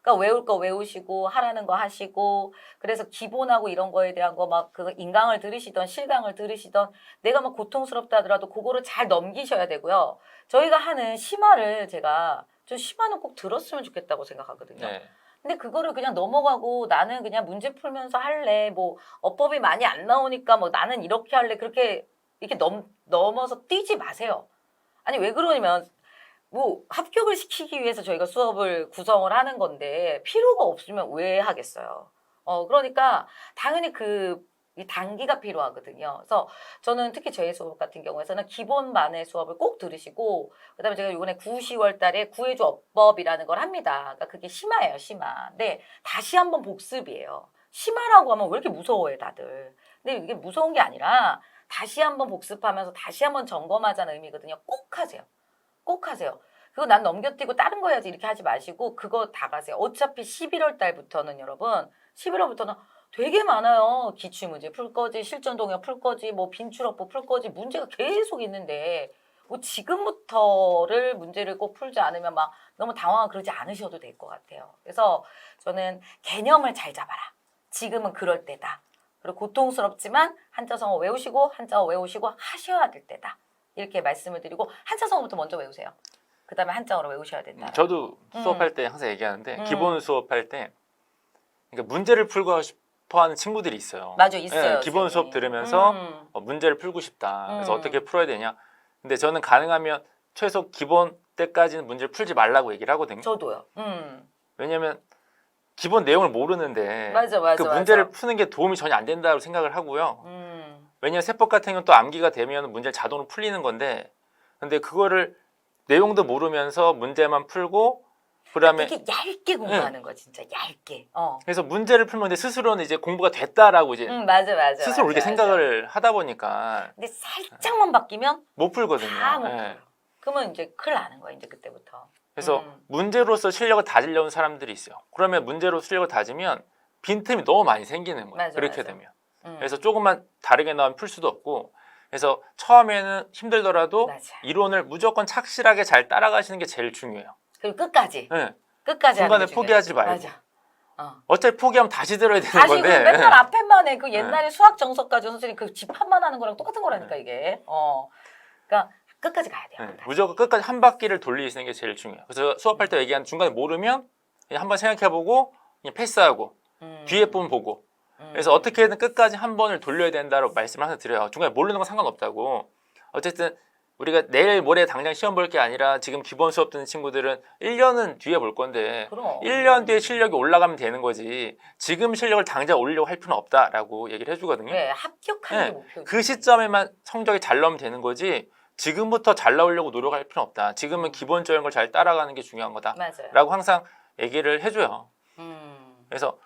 그러니까 외울 거 외우시고 하라는 거 하시고 그래서 기본하고 이런 거에 대한 거 막 그 인강을 들으시던 실강을 들으시던 내가 막 고통스럽다 하더라도 그거를 잘 넘기셔야 되고요. 저희가 하는 심화를 제가 좀 심화는 꼭 들었으면 좋겠다고 생각하거든요. 네. 근데 그거를 그냥 넘어가고 나는 그냥 문제 풀면서 할래. 뭐 어법이 많이 안 나오니까 뭐 나는 이렇게 할래. 그렇게 이렇게 넘어서 뛰지 마세요. 아니 왜 그러냐면 뭐 합격을 시키기 위해서 저희가 수업을 구성을 하는 건데 필요가 없으면 왜 하겠어요. 그러니까 당연히 이 단기가 필요하거든요. 그래서 저는 특히 저희 수업 같은 경우에서는 기본반의 수업을 꼭 들으시고 그다음에 제가 이번에 9, 10월 달에 구해줘 어법이라는 걸 합니다. 그러니까 그게 심화예요, 심화. 근데 다시 한번 복습이에요. 심화라고 하면 왜 이렇게 무서워해, 다들. 근데 이게 무서운 게 아니라 다시 한번 복습하면서 다시 한번 점검하자는 의미거든요. 꼭 하세요. 꼭 하세요. 그거 난 넘겨뛰고 다른 거 해야지 이렇게 하지 마시고 그거 다 가세요. 어차피 11월 달부터는 여러분 11월부터는 되게 많아요. 기출문제 풀 거지, 실전동역 풀 거지, 뭐 빈출어법 풀 거지 문제가 계속 있는데 뭐 지금부터를 문제를 꼭 풀지 않으면 막 너무 당황하고 그러지 않으셔도 될 것 같아요. 그래서 저는 개념을 잘 잡아라. 지금은 그럴 때다. 그리고 고통스럽지만 한자성어 외우시고 한자어 외우시고 하셔야 될 때다. 이렇게 말씀을 드리고 한자성어부터 먼저 외우세요. 그 다음에 한자어로 외우셔야 된다. 저도 수업할 때 항상 얘기하는데 음. 기본 수업할 때 그러니까 문제를 풀고 싶어하는 친구들이 있어요. 맞아, 있어요. 네, 기본 수업 들으면서 문제를 풀고 싶다. 그래서 어떻게 풀어야 되냐. 근데 저는 가능하면 최소 기본 때까지는 문제를 풀지 말라고 얘기를 하거든요. 저도요. 왜냐하면 기본 내용을 모르는데 맞아, 그 문제를 푸는 게 도움이 전혀 안 된다고 생각을 하고요. 왜냐하면 세법 같은 경우는 또 암기가 되면 문제를 자동으로 풀리는 건데 근데 그거를 내용도 모르면서 문제만 풀고 그다음에 되게 얇게 공부하는 거 진짜 얇게. 그래서 문제를 풀면 스스로는 이제 공부가 됐다라고 이제 맞아. 스스로 그렇게 생각을 하다 보니까 근데 살짝만 바뀌면 못 풀거든요. 다 못 예. 풀어요. 그러면 이제 큰일 나는 거야 이제 그때부터. 그래서 문제로서 실력을 다지려는 사람들이 있어요. 그러면 문제로 실력을 다지면 빈틈이 너무 많이 생기는 거예요. 맞아, 그렇게 맞아. 되면. 그래서 조금만 다르게 나오면 풀 수도 없고 그래서 처음에는 힘들더라도 맞아. 이론을 무조건 착실하게 잘 따라가시는 게 제일 중요해요. 그리고 끝까지. 네. 끝까지 중간에 하는 게 포기하지 중요해요. 말고. 맞아. 어차피 포기하면 다시 들어야 되는 다시 건데. 맨날 앞에만 해. 그 옛날에 수학 정석까지 선생님 그 집합만 하는 거랑 똑같은 거라니까 이게. 그러니까 끝까지 가야 돼요. 네. 무조건 끝까지 한 바퀴를 돌리시는 게 제일 중요해요. 그래서 수업할 때 얘기한 중간에 모르면 그냥 한번 생각해보고 그냥 패스하고 뒤에 분 보고 그래서 어떻게든 끝까지 한 번을 돌려야 된다고 말씀을 항상 드려요. 중간에 모르는 건 상관없다고. 어쨌든 우리가 내일 모레 당장 시험 볼 게 아니라 지금 기본 수업 듣는 친구들은 1년은 뒤에 볼 건데 그럼. 1년 뒤에 실력이 올라가면 되는 거지 지금 실력을 당장 올리려고 할 필요는 없다라고 얘기를 해주거든요. 네, 합격하는 게 네. 목표죠. 그 시점에만 성적이 잘 나오면 되는 거지 지금부터 잘 나오려고 노력할 필요는 없다. 지금은 기본적인 걸 잘 따라가는 게 중요한 거다. 맞아요. 라고 항상 얘기를 해줘요. 그래서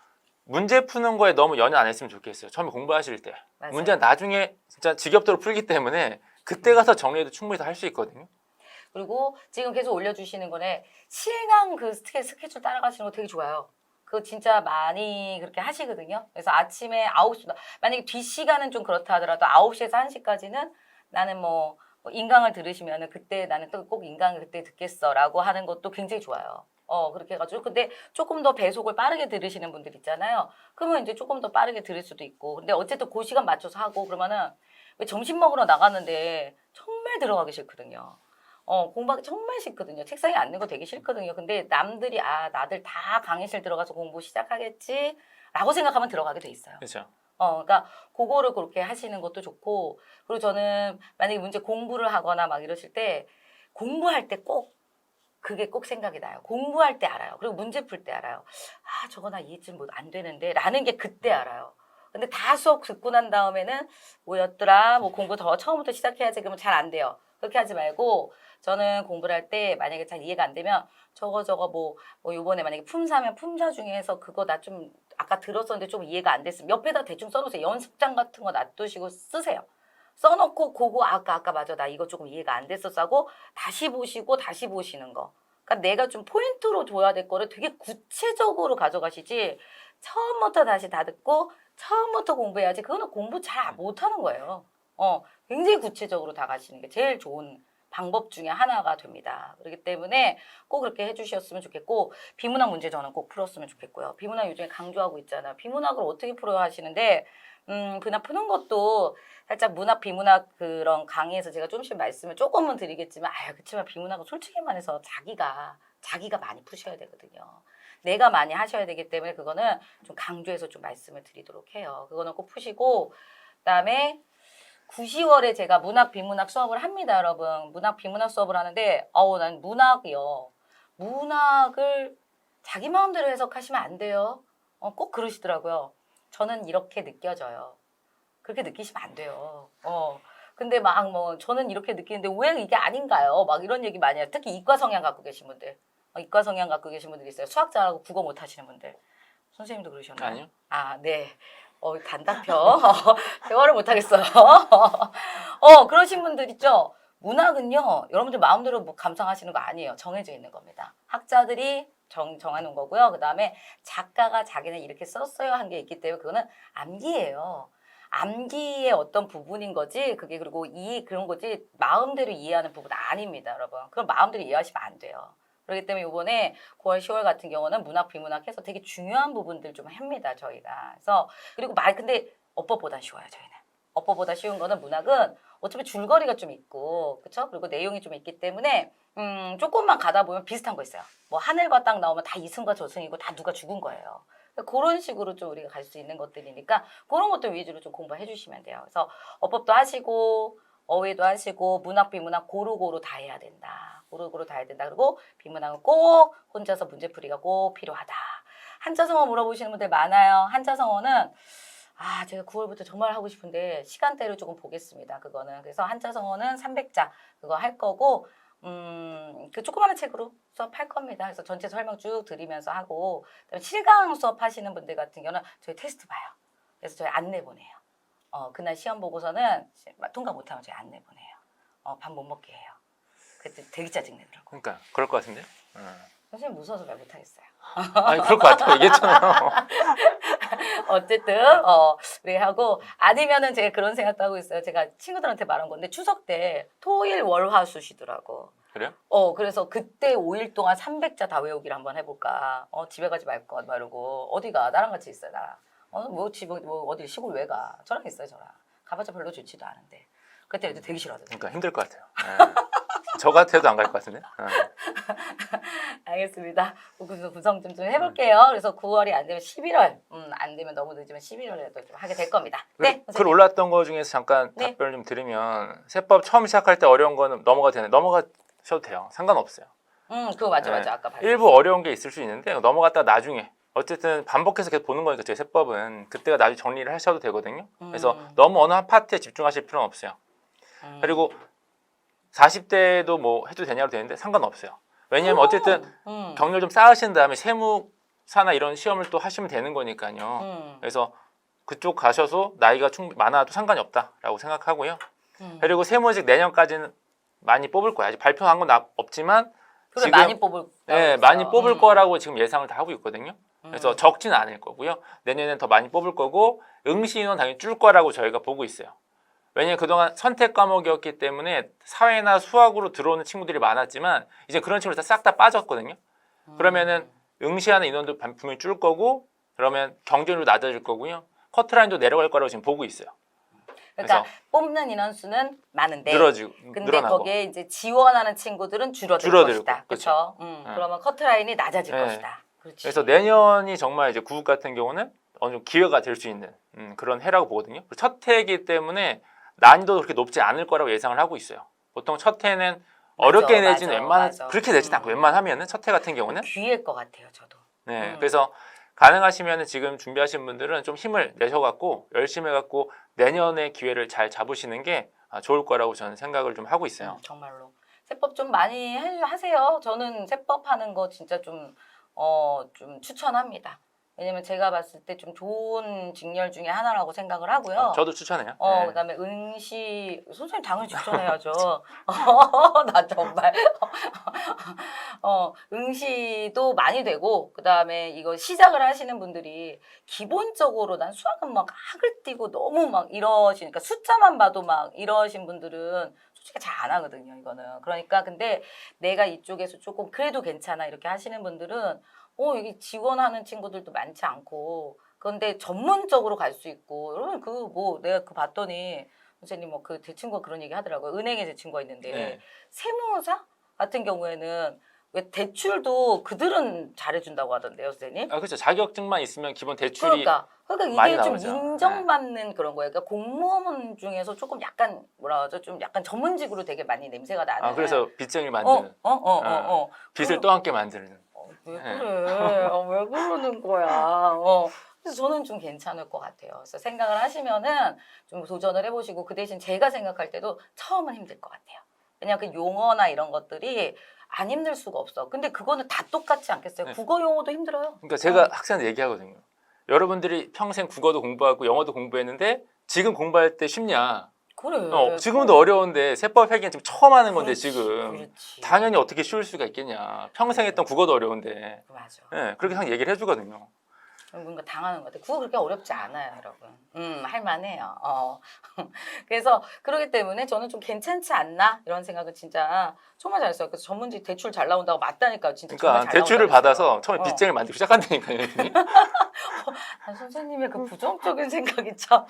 문제 푸는 거에 너무 연연 안 했으면 좋겠어요. 처음에 공부하실 때. 맞아요. 문제는 나중에 진짜 지겹도록 풀기 때문에 그때 가서 정리해도 충분히 다 할 수 있거든요. 그리고 지금 계속 올려주시는 거네. 실강 그 스케줄 따라가시는 거 되게 좋아요. 그거 진짜 많이 그렇게 하시거든요. 그래서 아침에 9시, 만약에 뒷시간은 좀 그렇다 하더라도 9시에서 1시까지는 나는 뭐 인강을 들으시면은 그때 나는 또 꼭 인강을 그때 듣겠어라고 하는 것도 굉장히 좋아요. 그렇게 해가지고. 근데 조금 더 배속을 빠르게 들으시는 분들 있잖아요. 그러면 이제 조금 더 빠르게 들을 수도 있고. 근데 어쨌든 그 시간 맞춰서 하고 그러면은 왜 점심 먹으러 나갔는데 정말 들어가기 싫거든요. 공부하기 정말 싫거든요. 책상에 앉는 거 되게 싫거든요. 근데 남들이 나들 다 강의실 들어가서 공부 시작하겠지 라고 생각하면 들어가게 돼 있어요. 그렇죠. 그러니까 그거를 그렇게 하시는 것도 좋고, 그리고 저는 만약에 문제 공부를 하거나 막 이러실 때 공부할 때 그게 꼭 생각이 나요. 공부할 때 알아요. 그리고 문제 풀 때 알아요. 저거 나 이해좀 안 되는데 라는 게 그때 알아요. 근데 다 수업 듣고 난 다음에는 뭐였더라? 뭐 공부 더 처음부터 시작해야지. 그러면 잘 안 돼요. 그렇게 하지 말고 저는 공부를 할 때 만약에 잘 이해가 안 되면 저거 뭐 요번에 만약에 품사면 품사 중에서 그거 나 좀 아까 들었었는데 좀 이해가 안 됐으면 옆에다 대충 써놓으세요. 연습장 같은 거 놔두시고 쓰세요. 써놓고 그거 아까 맞아 나 이거 조금 이해가 안 됐었어 하고 다시 보시고 다시 보시는 거. 그러니까 내가 좀 포인트로 줘야 될 거를 되게 구체적으로 가져가시지 처음부터 다시 다 듣고 처음부터 공부해야지 그거는 공부 잘 못하는 거예요. 굉장히 구체적으로 다 가시는 게 제일 좋은 방법 중에 하나가 됩니다. 그렇기 때문에 꼭 그렇게 해주셨으면 좋겠고 비문학 문제 저는 꼭 풀었으면 좋겠고요. 비문학 요즘에 강조하고 있잖아요. 비문학을 어떻게 풀어야 하시는데 비문학 푸는 것도 살짝 문학 비문학 그런 강의에서 제가 조금씩 말씀을 조금은 드리겠지만 그렇지만 비문학은 솔직히 말해서 자기가 많이 푸셔야 되거든요. 내가 많이 하셔야 되기 때문에 그거는 좀 강조해서 좀 말씀을 드리도록 해요. 그거는 꼭 푸시고 그다음에 9, 10월에 제가 문학, 비문학 수업을 합니다, 여러분. 문학, 비문학 수업을 하는데, 난 문학을 자기 마음대로 해석하시면 안 돼요. 꼭 그러시더라고요. 저는 이렇게 느껴져요. 그렇게 느끼시면 안 돼요. 근데 저는 이렇게 느끼는데 왜 이게 아닌가요? 막 이런 얘기 많이 해요. 특히 이과 성향 갖고 계신 분들. 이과 성향 갖고 계신 분들이 있어요. 수학 잘하고 국어 못 하시는 분들. 선생님도 그러셨나요? 아니요. 네. 단답형. 대화를 못 하겠어요. 그러신 분들 있죠? 문학은요, 여러분들 마음대로 뭐 감상하시는 거 아니에요. 정해져 있는 겁니다. 학자들이 정해놓은 거고요. 그 다음에 작가가 자기는 이렇게 썼어요 한 게 있기 때문에 그거는 암기예요. 암기의 어떤 부분인 거지, 그게 그리고 그런 거지, 마음대로 이해하는 부분 아닙니다, 여러분. 그럼 마음대로 이해하시면 안 돼요. 그렇기 때문에 이번에 9월, 10월 같은 경우는 문학, 비문학 해서 되게 중요한 부분들 좀 합니다, 저희가. 그래서, 그리고 근데 어법보다 쉬워요, 저희는. 어법보다 쉬운 거는 문학은 어차피 줄거리가 좀 있고, 그쵸? 그리고 내용이 좀 있기 때문에, 조금만 가다 보면 비슷한 거 있어요. 뭐, 하늘과 땅 나오면 다 이승과 저승이고 다 누가 죽은 거예요. 그런 식으로 좀 우리가 갈 수 있는 것들이니까, 그런 것들 위주로 좀 공부해 주시면 돼요. 그래서 어법도 하시고, 어휘도 하시고, 문학, 비문학 고루고루 다 해야 된다. 고루고루 다 해야 된다. 그리고 비문학은 꼭 혼자서 문제풀이가 꼭 필요하다. 한자성어 물어보시는 분들 많아요. 한자성어는 제가 9월부터 정말 하고 싶은데 시간대를 조금 보겠습니다. 그거는. 그래서 한자성어는 300자 그거 할 거고 그 조그마한 책으로 수업할 겁니다. 그래서 전체 설명 쭉 드리면서 하고 그다음에 실강 수업 하시는 분들 같은 경우는 저희 테스트 봐요. 그래서 저희 안내 보내요. 그날 시험 보고서는 통과 못하면 저희 안내 보내요. 밥 못 먹게 해요. 그때 되게 짜증내더라고. 그러니까 그럴 것 같은데. 선생님 무서워서 말 못하겠어요. 아니 그럴 것 같아요. 얘기했잖아요. 어쨌든 우리 하고 아니면은 제가 그런 생각도 하고 있어요. 제가 친구들한테 말한 건데 추석 때 토일 월화 수 쉬더라고. 그래요? 그래서 그때 5일 동안 300자 다 외우기를 한번 해볼까. 집에 가지 말것 말고 어디가 나랑 같이 있어요 나랑. 어디 시골 왜 가? 저랑 있어요 저랑. 가봤자 별로 좋지도 않은데. 그때 애들 되게 싫어하더라고요. 그러니까 힘들 것 같아요. 저 같아도 안 갈 것 같은데. 알겠습니다. 그래서 구성 좀 해볼게요. 그래서 9월이 안 되면 11월, 안 되면 너무 늦으면 11월에도 좀 하게 될 겁니다. 네. 글 올랐던 거 중에서 잠깐 네. 답변 좀 드리면 세법 처음 시작할 때 어려운 거는 넘어가셔도 돼요. 상관없어요. 그거 맞아. 아까 봤어요. 일부 어려운 게 있을 수 있는데 넘어갔다 나중에 어쨌든 반복해서 계속 보는 거니까 제 세법은 그때가 나중에 정리를 하셔도 되거든요. 그래서 너무 어느 한 파트에 집중하실 필요는 없어요. 그리고 40대도 뭐 해도 되냐고 되는데 상관없어요. 왜냐하면 어쨌든 경력 좀 쌓으신 다음에 세무사나 이런 시험을 또 하시면 되는 거니까요. 그래서 그쪽 가셔서 나이가 많아도 상관이 없다라고 생각하고요. 그리고 세무직 내년까지는 많이 뽑을 거야. 아직 발표한 건 없지만 그래, 지금 많이 뽑을 네, 많이 뽑을 거라고 지금 예상을 다 하고 있거든요. 그래서 적지는 않을 거고요. 내년에는 더 많이 뽑을 거고 응시 인원 당연히 줄 거라고 저희가 보고 있어요. 왜냐하면 그동안 선택 과목이었기 때문에 사회나 수학으로 들어오는 친구들이 많았지만 이제 그런 친구들 싹 다 빠졌거든요. 그러면은 응시하는 인원도 분명히 줄 거고 그러면 경쟁률도 낮아질 거고요. 커트라인도 내려갈 거라고 지금 보고 있어요. 그러니까 뽑는 인원수는 많은데 근데 늘어나고. 거기에 이제 지원하는 친구들은 줄어들 줄어들고, 것이다. 그렇죠? 그러면 커트라인이 낮아질 네. 것이다. 그렇지. 그래서 내년이 정말 이제 구급 같은 경우는 어느 정도 기회가 될 수 있는 그런 해라고 보거든요. 첫 해이기 때문에 난이도도 그렇게 높지 않을 거라고 예상을 하고 있어요. 보통 첫 해는 어렵게 내지는 그렇게 내지는 않고 웬만하면은 첫 해 같은 경우는 기회일 것 같아요, 저도. 네, 그래서 가능하시면 지금 준비하신 분들은 좀 힘을 내셔갖고 열심히 해갖고 내년의 기회를 잘 잡으시는 게 좋을 거라고 저는 생각을 좀 하고 있어요. 정말로 세법 좀 많이 하세요. 저는 세법 하는 거 진짜 좀 추천합니다. 왜냐면 제가 봤을 때 좀 좋은 직렬 중에 하나라고 생각을 하고요. 저도 추천해요. 네. 그다음에 응시 선생님 당연히 추천해야죠. 나 정말 응시도 많이 되고 그다음에 이거 시작을 하시는 분들이 기본적으로 난 수학은 막 학을 띄고 너무 막 이러시니까 숫자만 봐도 막 이러신 분들은 솔직히 잘 안 하거든요, 이거는. 그러니까 근데 내가 이쪽에서 조금 그래도 괜찮아 이렇게 하시는 분들은 여기 지원하는 친구들도 많지 않고 그런데 전문적으로 갈 수 있고 여러분 내가 봤더니 선생님 제 친구가 그런 얘기 하더라고요. 은행에 제 친구가 있는데 네. 세무사 같은 경우에는 왜 대출도 그들은 잘해준다고 하던데요, 선생님? 그렇죠. 자격증만 있으면 기본 대출이 그러니까 많이 이게 좀 나오죠. 인정받는 그런 거예요. 그러니까 공무원 중에서 조금 약간 뭐라 하죠? 좀 약간 전문직으로 되게 많이 냄새가 나는. 그래서 빚쟁이를 만드는. 빚을 떠안게 만드는. 왜 그래? 왜 그러는 거야? 그래서 저는 좀 괜찮을 것 같아요. 그래서 생각을 하시면은 좀 도전을 해보시고 그 대신 제가 생각할 때도 처음은 힘들 것 같아요. 왜냐하면 그 용어나 이런 것들이 안 힘들 수가 없어. 근데 그거는 다 똑같지 않겠어요? 네. 국어 용어도 힘들어요. 그러니까 제가 학생한테 얘기하거든요. 여러분들이 평생 국어도 공부하고 영어도 공부했는데 지금 공부할 때 쉽냐? 그래. 지금도 어려운데 세법 회계는 지금 처음 하는 건데 그렇지, 지금 그렇지. 당연히 어떻게 쉬울 수가 있겠냐. 평생 했던 국어도 어려운데. 맞아. 네, 그렇게 항상 얘기를 해주거든요. 뭔가 당하는 것 같아요. 국어 그렇게 어렵지 않아요, 여러분. 할만해요. 그래서 그러기 때문에 저는 좀 괜찮지 않나 이런 생각은 진짜 정말 잘했어요. 그래서 전문직 대출 잘 나온다고 맞다니까 진짜 정말 그러니까 잘 대출을 나온다고 받아서 했어요. 처음에 빚쟁이를 만들고 시작한다니까요. 선생님의 그 부정적인 생각이 참.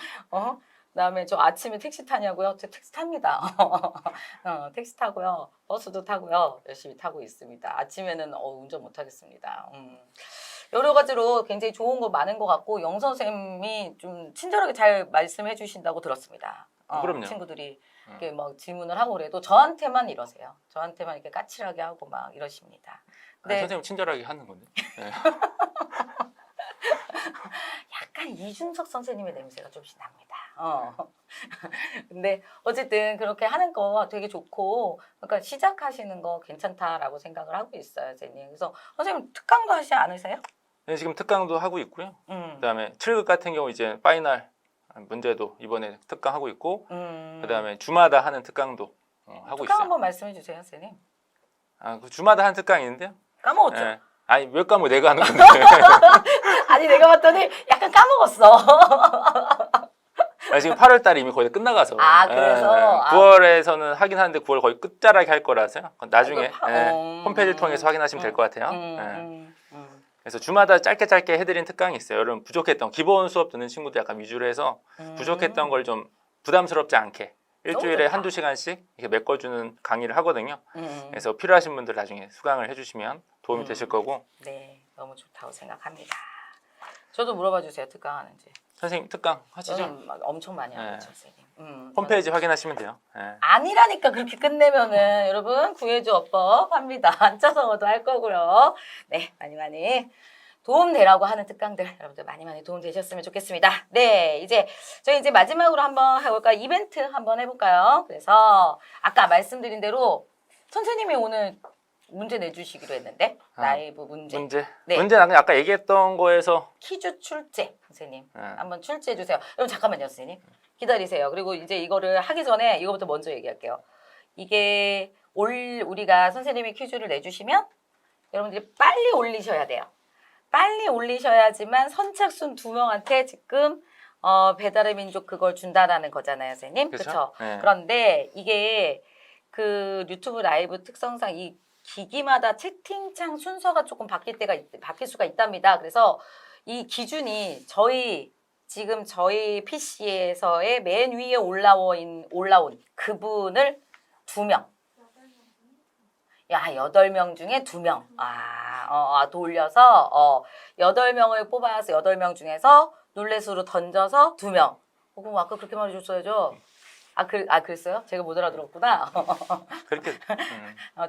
그다음에 저 아침에 택시 타냐고요? 저 택시 탑니다. 택시 타고요. 버스도 타고요. 열심히 타고 있습니다. 아침에는 운전 못 하겠습니다. 여러 가지로 굉장히 좋은 거 많은 것 같고 영 선생님이 좀 친절하게 잘 말씀해 주신다고 들었습니다. 그럼요. 친구들이 이렇게 막 질문을 하고 그래도 저한테만 이러세요. 저한테만 이렇게 까칠하게 하고 막 이러십니다. 근데 선생님 친절하게 하는 건데. 네. 약간 이준석 선생님의 냄새가 좀씩 납니다. 근데 어쨌든 그렇게 하는 거 되게 좋고, 그러니까 시작하시는 거 괜찮다라고 생각을 하고 있어요, 선생님. 그래서 선생님 특강도 하시지 않으세요? 네, 지금 특강도 하고 있고요. 음. 그다음에 7급 같은 경우 이제 파이널 문제도 이번에 특강 하고 있고, 그다음에 주마다 하는 특강도 하고 특강 있어요. 한번 말씀해 주세요, 선생님. 그 주마다 하는 특강이 있는데요. 까먹었죠? 네. 아니 몇 과목 내가 하는 건데. 아니 내가 봤더니 약간 까먹었어. 지금 8월 달에 이미 거의 다 끝나가서. 그래서 9월에서는 하긴 하는데 9월 거의 끝자락에 할 거라서요. 나중에 홈페이지를 통해서 확인하시면 될 것 같아요. 그래서 주마다 짧게 해드린 특강이 있어요. 여러분 부족했던 기본 수업 듣는 친구들 약간 위주로 해서 부족했던 걸 좀 부담스럽지 않게 일주일에 한두 시간씩 이렇게 메꿔주는 강의를 하거든요. 그래서 필요하신 분들 나중에 수강을 해주시면 도움이 되실 거고. 네, 너무 좋다고 생각합니다. 저도 물어봐 주세요, 특강하는지. 선생님 특강 하시죠? 저는 막 엄청 많이 하죠, 선생님. 홈페이지 확인하시면 돼요. 네. 아니라니까 그렇게 끝내면은 여러분 구해줘 법 합니다. 한자성어도 할 거고요. 네, 많이 도움되라고 하는 특강들 여러분들 많이 도움 되셨으면 좋겠습니다. 네, 이제 저희 이제 마지막으로 한번 해볼까요? 이벤트 한번 해볼까요? 그래서 아까 말씀드린 대로 선생님이 오늘 문제 내주시기로 했는데 라이브 문제. 네. 문제는 그냥 아까 얘기했던 거에서 퀴즈 출제 선생님 네. 한번 출제해 주세요. 여러분 잠깐만요, 선생님 기다리세요. 그리고 이제 이거를 하기 전에 이거부터 먼저 얘기할게요. 이게 우리가 선생님이 퀴즈를 내주시면 여러분들이 빨리 올리셔야 돼요. 빨리 올리셔야지만 선착순 2명한테 지금 배달의 민족 그걸 준다라는 거잖아요, 선생님. 그렇죠? 네. 그런데 이게 그 유튜브 라이브 특성상 이 기기마다 채팅창 순서가 조금 바뀔 수가 있답니다. 그래서 이 기준이 지금 저희 PC에서의 맨 위에 올라온 그분을 2명. 야, 8명 중에 2명. 돌려서 8명을 뽑아서 8명 중에서 룰렛으로 던져서 2명. 그럼 아까 그렇게 말해줬어야죠. 그랬어요? 제가 못 알아들었구나. 그렇게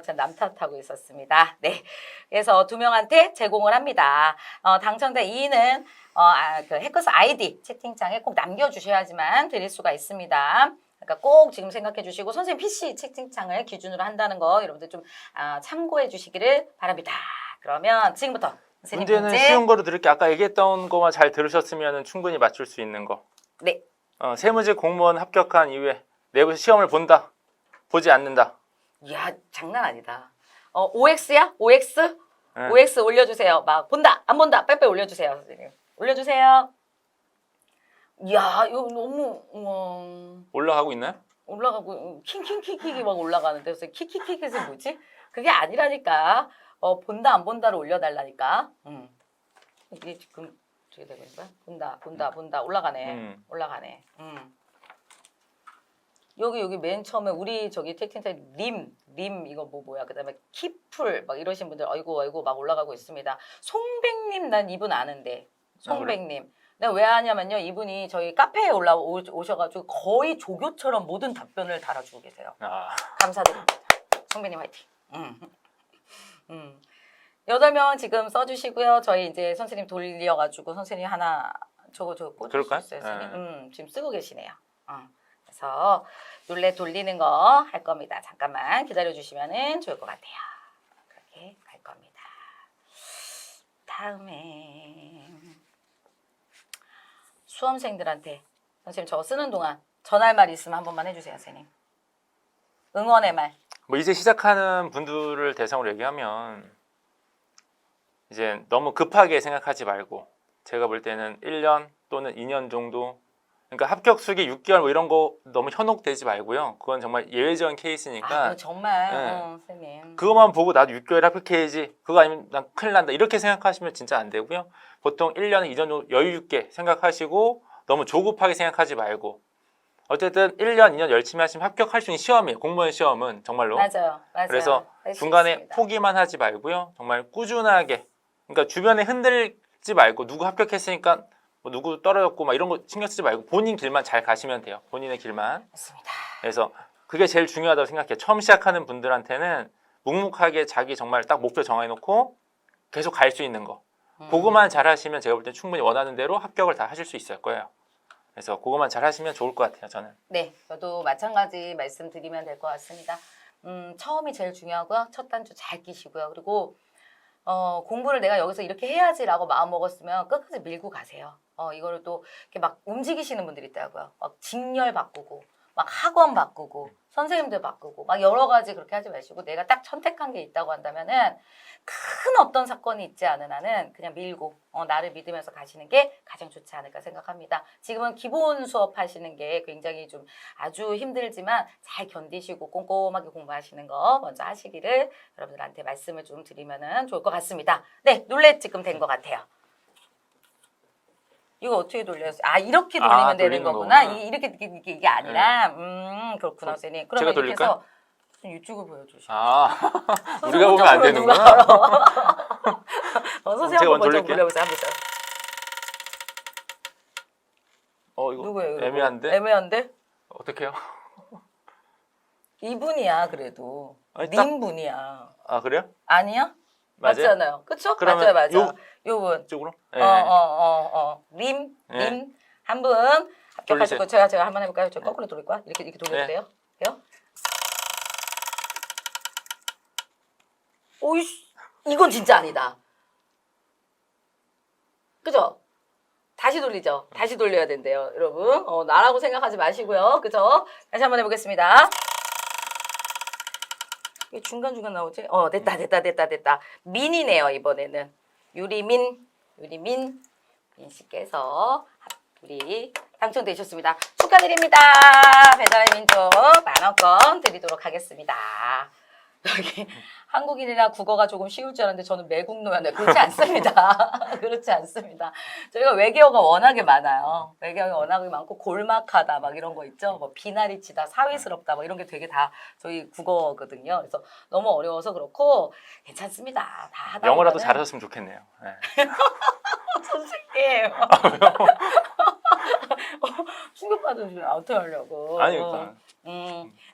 참 남 탓하고 있었습니다. 네, 그래서 2명한테 제공을 합니다. 당첨자 2위는 그 해커스 아이디 채팅창에 꼭 남겨주셔야지만 드릴 수가 있습니다. 그러니까 꼭 지금 생각해 주시고 선생님 PC 채팅창을 기준으로 한다는 거 여러분들 좀 참고해 주시기를 바랍니다. 그러면 지금부터 선생님 문제는 쉬운 거로 드릴게요. 아까 얘기했던 거만 잘 들으셨으면 충분히 맞출 수 있는 거. 네. 세무직 공무원 합격한 이후에 내부 시험을 본다, 보지 않는다. 이야, 장난 아니다. OX야? OX? 네. OX 올려주세요. 막 본다, 안 본다, 빼빼 올려주세요, 선생님. 올려주세요. 이야, 이거 너무 올라가고 있나요? 올라가고 킹킹키킥이 막 올라가는데 그래서 키키키킥이 뭐지? 그게 아니라니까. 본다, 안 본다를 올려달라니까. 이게 지금 어떻게 되고 있는 거야? 본다 올라가네. 올라가네. 여기 맨 처음에 우리 저기 채팅창 림 이거 뭐야? 그다음에 키풀 막 이러신 분들 아이고 막 올라가고 있습니다. 송백님 난 이분 아는데 송백님. 내가 왜 아냐면요 이분이 저희 카페에 오셔가지고 거의 조교처럼 모든 답변을 달아주고 계세요. 감사드립니다. 송백님 화이팅. 8명 지금 써주시고요. 저희 이제 선생님 돌려가지고 선생님 하나 저거 꽂을 수 있어요, 선생님. 지금 쓰고 계시네요. 그래서 룰렛 돌리는 거 할 겁니다. 잠깐만 기다려주시면 좋을 것 같아요. 그렇게 갈 겁니다. 다음에 수험생들한테 선생님 저거 쓰는 동안 전할 말 있으면 한 번만 해주세요, 선생님. 응원의 말. 뭐 이제 시작하는 분들을 대상으로 얘기하면 이제 너무 급하게 생각하지 말고 제가 볼 때는 1년 또는 2년 정도 그러니까 합격 수기 6개월 뭐 이런 거 너무 현혹되지 말고요. 그건 정말 예외적인 케이스니까 정말 네. 선생님. 그것만 보고 나도 6개월 합격해야지 그거 아니면 난 큰일 난다 이렇게 생각하시면 진짜 안 되고요. 보통 1년, 2년 정도 여유 있게 생각하시고 너무 조급하게 생각하지 말고 어쨌든 1년, 2년 열심히 하시면 합격할 수 있는 시험이에요. 공무원 시험은 정말로. 맞아요. 그래서 중간에 포기만 하지 말고요. 정말 꾸준하게 그러니까 주변에 흔들지 말고 누구 합격했으니까 뭐 누구 떨어졌고 막 이런 거 신경 쓰지 말고 본인 길만 잘 가시면 돼요. 본인의 길만. 맞습니다. 그래서 그게 제일 중요하다고 생각해요. 처음 시작하는 분들한테는 묵묵하게 자기 정말 딱 목표 정해놓고 계속 갈 수 있는 거. 그거만 잘 하시면 제가 볼 때 충분히 원하는 대로 합격을 다 하실 수 있을 거예요. 그래서 그거만 잘 하시면 좋을 것 같아요. 저는. 네, 저도 마찬가지 말씀드리면 될 것 같습니다. 처음이 제일 중요하고요. 첫 단추 잘 끼시고요. 그리고 공부를 내가 여기서 이렇게 해야지라고 마음 먹었으면 끝까지 밀고 가세요. 이거를 또 이렇게 막 움직이시는 분들이 있더라고요. 막 직렬 바꾸고, 막 학원 바꾸고, 선생님들 바꾸고, 막 여러 가지 그렇게 하지 마시고 내가 딱 선택한 게 있다고 한다면은 큰 어떤 사건이 있지 않은 한은 그냥 밀고 나를 믿으면서 가시는 게 가장 좋지 않을까 생각합니다. 지금은 기본 수업 하시는 게 굉장히 좀 아주 힘들지만 잘 견디시고 꼼꼼하게 공부하시는 거 먼저 하시기를 여러분들한테 말씀을 좀 드리면은 좋을 것 같습니다. 네, 룰렛 지금 된 것 같아요. 이거 어떻게 돌려요? 이렇게 돌리면 되는 거구나. 이게 아니라 그렇구나, 선생님. 그러면 제가 이렇게 해서 유튜브 보여주시죠. 우리가 보면 안 되는구나. 선생님 한번 먼저 돌려보세요. 한번 이거 누구예요? 애매한데? 애매한데? 어떡해요? 이분이야 그래도. 아니, 님 분이야. 그래요? 아니야? 맞아요? 맞잖아요. 그쵸? 그러면 맞아요. 요분. 이쪽으로. 예. 림 예. 한 분 합격하시고 제가 한번 해볼까요? 저 거꾸로 돌릴 거야? 이렇게 돌려도 네. 돼요? 돼요? 오이씨, 이건 진짜 아니다. 그죠? 다시 돌리죠. 다시 돌려야 된대요, 여러분. 나라고 생각하지 마시고요. 그죠? 다시 한번 해보겠습니다. 이게 중간중간 나오지? 됐다. 민이네요, 이번에는. 유리민 씨께서 우리 당첨되셨습니다. 축하드립니다. 배달의 민족 만원권 드리도록 하겠습니다. 여기 한국인이라 국어가 조금 쉬울 줄 알았는데 저는 매국노였네. 그렇지 않습니다. 그렇지 않습니다. 저희가 외계어가 워낙에 많아요. 외계어가 워낙에 많고 골막하다 막 이런 거 있죠. 뭐 비나리치다, 사위스럽다 막 이런 게 되게 다 저희 국어거든요. 그래서 너무 어려워서 그렇고 괜찮습니다. 다 하다 영어라도 보면은- 잘하셨으면 좋겠네요. 예. 선생님. 충격받은 줄 어떻게 하려고. 아니 그러니까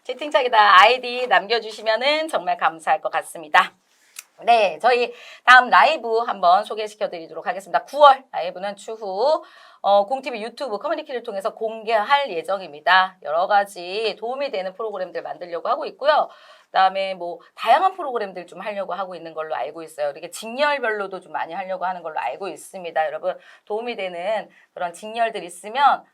채팅창에다 아이디 남겨주시면은 정말 감사할 것 같습니다. 네, 저희 다음 라이브 한번 소개시켜 드리도록 하겠습니다. 9월 라이브는 추후 공TV 유튜브 커뮤니티를 통해서 공개할 예정입니다. 여러 가지 도움이 되는 프로그램들 만들려고 하고 있고요. 그다음에 뭐 다양한 프로그램들 좀 하려고 하고 있는 걸로 알고 있어요. 이렇게 직렬별로도 좀 많이 하려고 하는 걸로 알고 있습니다. 여러분 도움이 되는 그런 직렬들 있으면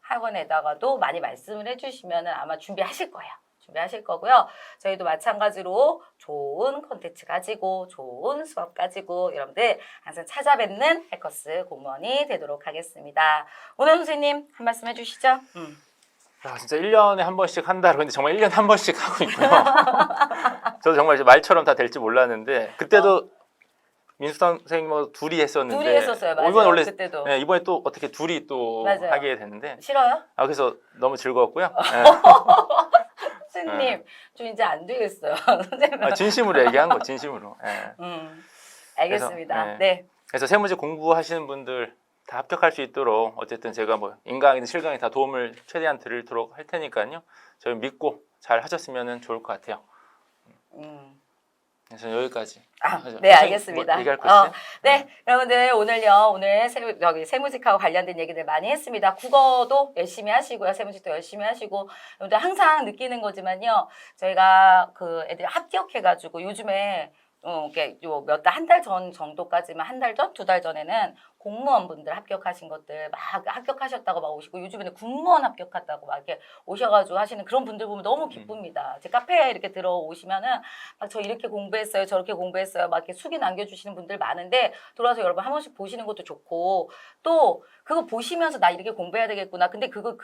학원에다가도 많이 말씀을 해주시면 아마 준비하실 거예요. 준비하실 거고요. 저희도 마찬가지로 좋은 콘텐츠 가지고 좋은 수업 가지고 여러분들 항상 찾아뵙는 해커스 공무원이 되도록 하겠습니다. 오늘 선생님 한 말씀 해주시죠. 야, 진짜 1년에 한 번씩 한다고 근데 정말 1년에 한 번씩 하고 있고요. 저도 정말 이제 말처럼 다 될지 몰랐는데 그때도 민수 선생님하고 둘이 했었는데 둘이 했었어요. 맞아요. 이번 원래 그때도. 네, 이번에 또 어떻게 둘이 또 맞아요. 하게 됐는데 싫어요? 그래서 너무 즐거웠고요. 선생님 저 이제 안 되겠어요. 선생님. 진심으로 얘기한 거 진심으로. 예. 알겠습니다. 그래서, 네. 그래서 세무직 공부하시는 분들 다 합격할 수 있도록 어쨌든 제가 뭐 인강이든 실강이 다 도움을 최대한 드리도록 할 테니까요. 저희 믿고 잘 하셨으면 좋을 것 같아요. 그래서 여기까지. 네, 알겠습니다. 뭐 얘기할 거 있어요? 네, 여러분들 오늘 세무직하고 관련된 얘기들 많이 했습니다. 국어도 열심히 하시고요. 세무직도 열심히 하시고 여러분들 항상 느끼는 거지만요. 저희가 그 애들 합격해가지고 요즘에 몇 달, 한 달 전 정도까지만 한 달 전, 두 달 전에는 공무원분들 합격하신 것들 막 합격하셨다고 막 오시고 요즘에는 군무원 합격했다고 막 이렇게 오셔가지고 하시는 그런 분들 보면 너무 기쁩니다. 제 카페에 이렇게 들어오시면은 막 저 이렇게 공부했어요, 저렇게 공부했어요, 막 이렇게 수기 남겨주시는 분들 많은데 돌아와서 여러분 한 번씩 보시는 것도 좋고 또 그거 보시면서 나 이렇게 공부해야 되겠구나. 근데 그거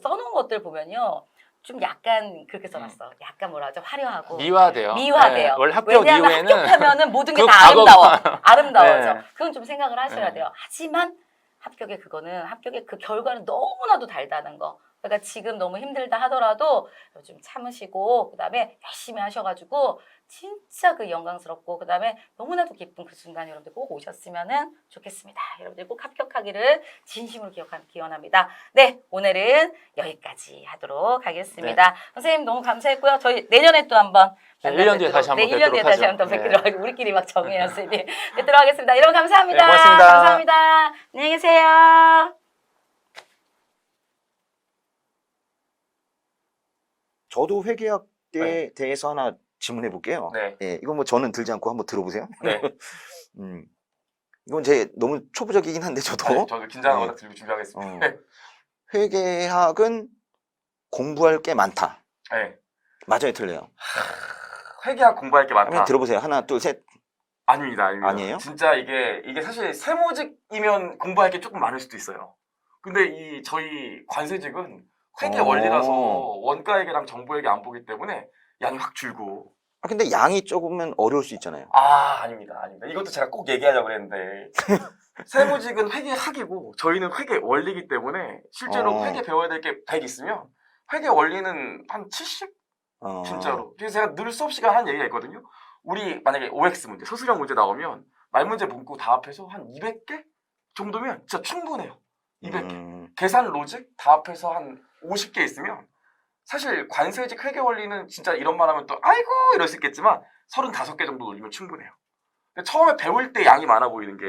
써놓은 것들 보면요. 좀 약간 그렇게 써놨어. 약간 뭐라 하죠? 화려하고. 미화돼요. 미화돼요. 네, 원래 합격 왜냐하면 이후에는 합격하면은 모든 게 그 다 아름다워. 과거가- 아름다워져. 네. 그건 좀 생각을 하셔야 돼요. 하지만 합격의 그 결과는 너무나도 달다는 거. 그러니까 지금 너무 힘들다 하더라도 좀 참으시고 그다음에 열심히 하셔가지고 진짜 그 영광스럽고 그다음에 너무나도 기쁜 그 순간 여러분들 꼭 오셨으면 좋겠습니다. 여러분들 꼭 합격하기를 진심으로 기원합니다. 네, 오늘은 여기까지 하도록 하겠습니다. 선생님 너무 감사했고요. 저희 내년에 또 한번 네, 1년 뒤에 다시 한번 1년 뒤에 뵙도록 다시 하죠. 한번 네. 뵙기로 하고 우리끼리 막 정해요, 선생님. 뵙도록 하겠습니다. 여러분 감사합니다. 네, 고맙습니다. 감사합니다. 안녕히 계세요. 저도 회계학에 네. 대해서 하나 질문해 볼게요. 네. 예, 이건 뭐 저는 들지 않고 한번 들어보세요. 네. 이건 제 너무 초보적이긴 한데 저도 저도 긴장하고 네. 들고 준비하겠습니다. 어, 회계학은 공부할 게 많다. 네. 맞아요, 틀려요? 회계학 공부할 게 많다. 한번 들어보세요. 하나, 둘, 셋. 아닙니다. 아니에요? 진짜 이게 사실 세무직이면 공부할 게 조금 많을 수도 있어요. 근데 이 저희 관세직은 회계 오. 원리라서 원가액이랑 정보액이 안 보기 때문에 양이 확 줄고. 근데 양이 적으면 어려울 수 있잖아요. 아닙니다. 이것도 제가 꼭 얘기하려고 그랬는데 세무직은 회계학이고 저희는 회계 원리이기 때문에 실제로 회계 배워야 될 게 100 있으면 회계 원리는 한 70? 진짜로. 그래서 제가 늘 수업 시간 하는 얘기가 있거든요. 우리 만약에 OX 문제, 서술형 문제 나오면 말문제 문구 다 합해서 한 200개 정도면 진짜 충분해요. 200개. 계산 로직 다 합해서 한 50개 있으면 사실 관세직 회계 원리는 진짜 이런 말 하면 또 아이고 이럴 수 있겠지만 35개 정도 올리면 충분해요. 근데 처음에 배울 때 양이 많아 보이는 게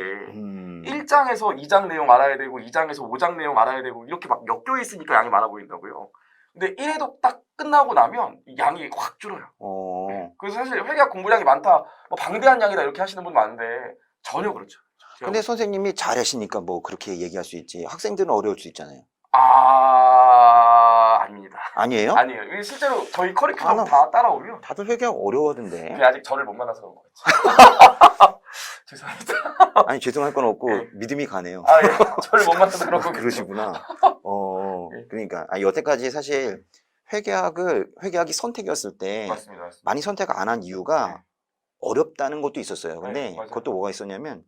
1장에서 2장 내용 알아야 되고 2장에서 5장 내용 알아야 되고 이렇게 막 엮여 있으니까 양이 많아 보인다고요. 근데 1회독 딱 끝나고 나면 이 양이 확 줄어요. 그래서 사실 회계학 공부량이 많다, 뭐 방대한 양이다 이렇게 하시는 분 많은데 전혀 그렇죠. 근데 선생님이 잘하시니까 뭐 그렇게 얘기할 수 있지. 학생들은 어려울 수 있잖아요. 아닙니다. 아니에요? 아니에요. 이게 실제로 저희 커리큘럼 아, 다 따라오면 다들 회계학 어려워하던데. 그게 아직 저를 못 만나서 그런 거겠지. 죄송합니다. 아니 죄송할 건 없고 네. 믿음이 가네요. 아, 예. 저를 못 만나서 그런 거겠죠. 그러시구나. 예. 그러니까 여태까지 사실 회계학이 선택이었을 때 맞습니다. 맞습니다. 많이 선택 안 한 이유가 네. 어렵다는 것도 있었어요. 근데 네, 맞아요. 그것도 뭐가 있었냐면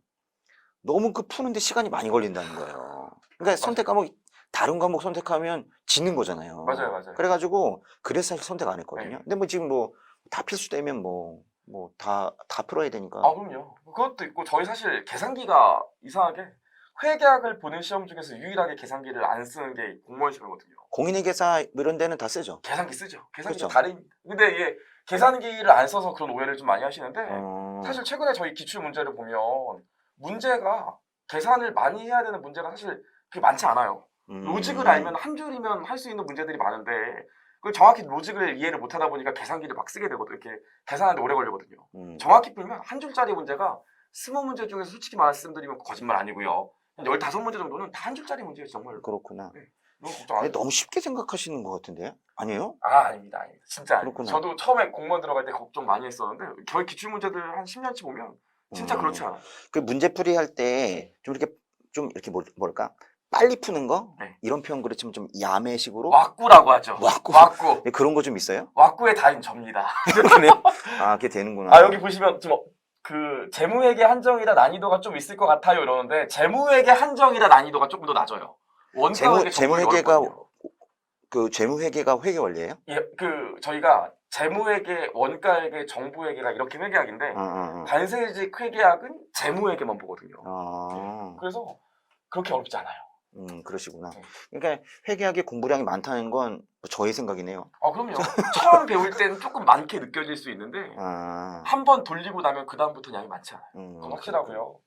너무 그 푸는데 시간이 많이 걸린다는 거예요. 그러니까 선택 과목 다른 과목 선택하면 지는 거잖아요. 맞아요, 맞아요. 그래가지고 그래서 사실 선택 안 했거든요. 네. 근데 뭐 지금 뭐 다 필수되면 뭐 다 풀어야 되니까. 아, 그럼요. 그것도 있고 저희 사실 계산기가 이상하게 회계학을 보는 시험 중에서 유일하게 계산기를 안 쓰는 게 공무원 시험이거든요. 공인회계사 뭐 이런 데는 다 쓰죠. 계산기 쓰죠. 계산기가 그렇죠. 다른. 근데 이게 계산기를 안 써서 그런 오해를 좀 많이 하시는데 사실 최근에 저희 기출 문제를 보면 문제가 계산을 많이 해야 되는 문제가 사실 그렇게 많지 않아요. 로직을 알면 한 줄이면 할 수 있는 문제들이 많은데 그 정확히 로직을 이해를 못하다 보니까 계산기를 막 쓰게 되거든요. 이렇게 계산하는데 오래 걸리거든요. 정확히 풀면 한 줄짜리 문제가 20문제 중에서 솔직히 말씀드리면 거짓말 아니고요. 한 15문제 정도는 다 한 줄짜리 문제예요. 정말. 그렇구나. 너무 걱정 안 근데 해요. 너무 쉽게 생각하시는 것 같은데? 아니에요? 아닙니다. 진짜 아닙니다. 그렇구나. 저도 처음에 공무원 들어갈 때 걱정 많이 했었는데 저희 기출문제들 한 10년치 보면 진짜 그렇지 않아요. 그 문제풀이 할 때 좀 이렇게 뭐랄까 빨리 푸는 거 네. 이런 표현 그렇지만 좀 야매식으로 왁구라고 하죠. 왁구. 왁구. 네, 그런 거 좀 있어요? 왁구의 달인 접니다. 아, 그게 되는구나. 아, 여기 보시면 좀 그 재무회계 한정이라 난이도가 좀 있을 것 같아요 이러는데 재무회계 한정이라 난이도가 조금 더 낮아요. 원가회계 재무회계가 그 재무회계가 회계 원리예요? 예, 그 저희가 재무회계, 원가회계, 정부회계가 이렇게 회계학인데 관세직 회계학은 재무회계만 보거든요. 그래서 그렇게 어렵지 않아요. 그러시구나. 네. 그러니까 회계학의 공부량이 많다는 건 저의 생각이네요. 아, 그럼요. 처음 배울 때는 조금 많게 느껴질 수 있는데 아, 한 번 돌리고 나면 그 다음부터는 양이 많지 않아요. 그건 확실하고요.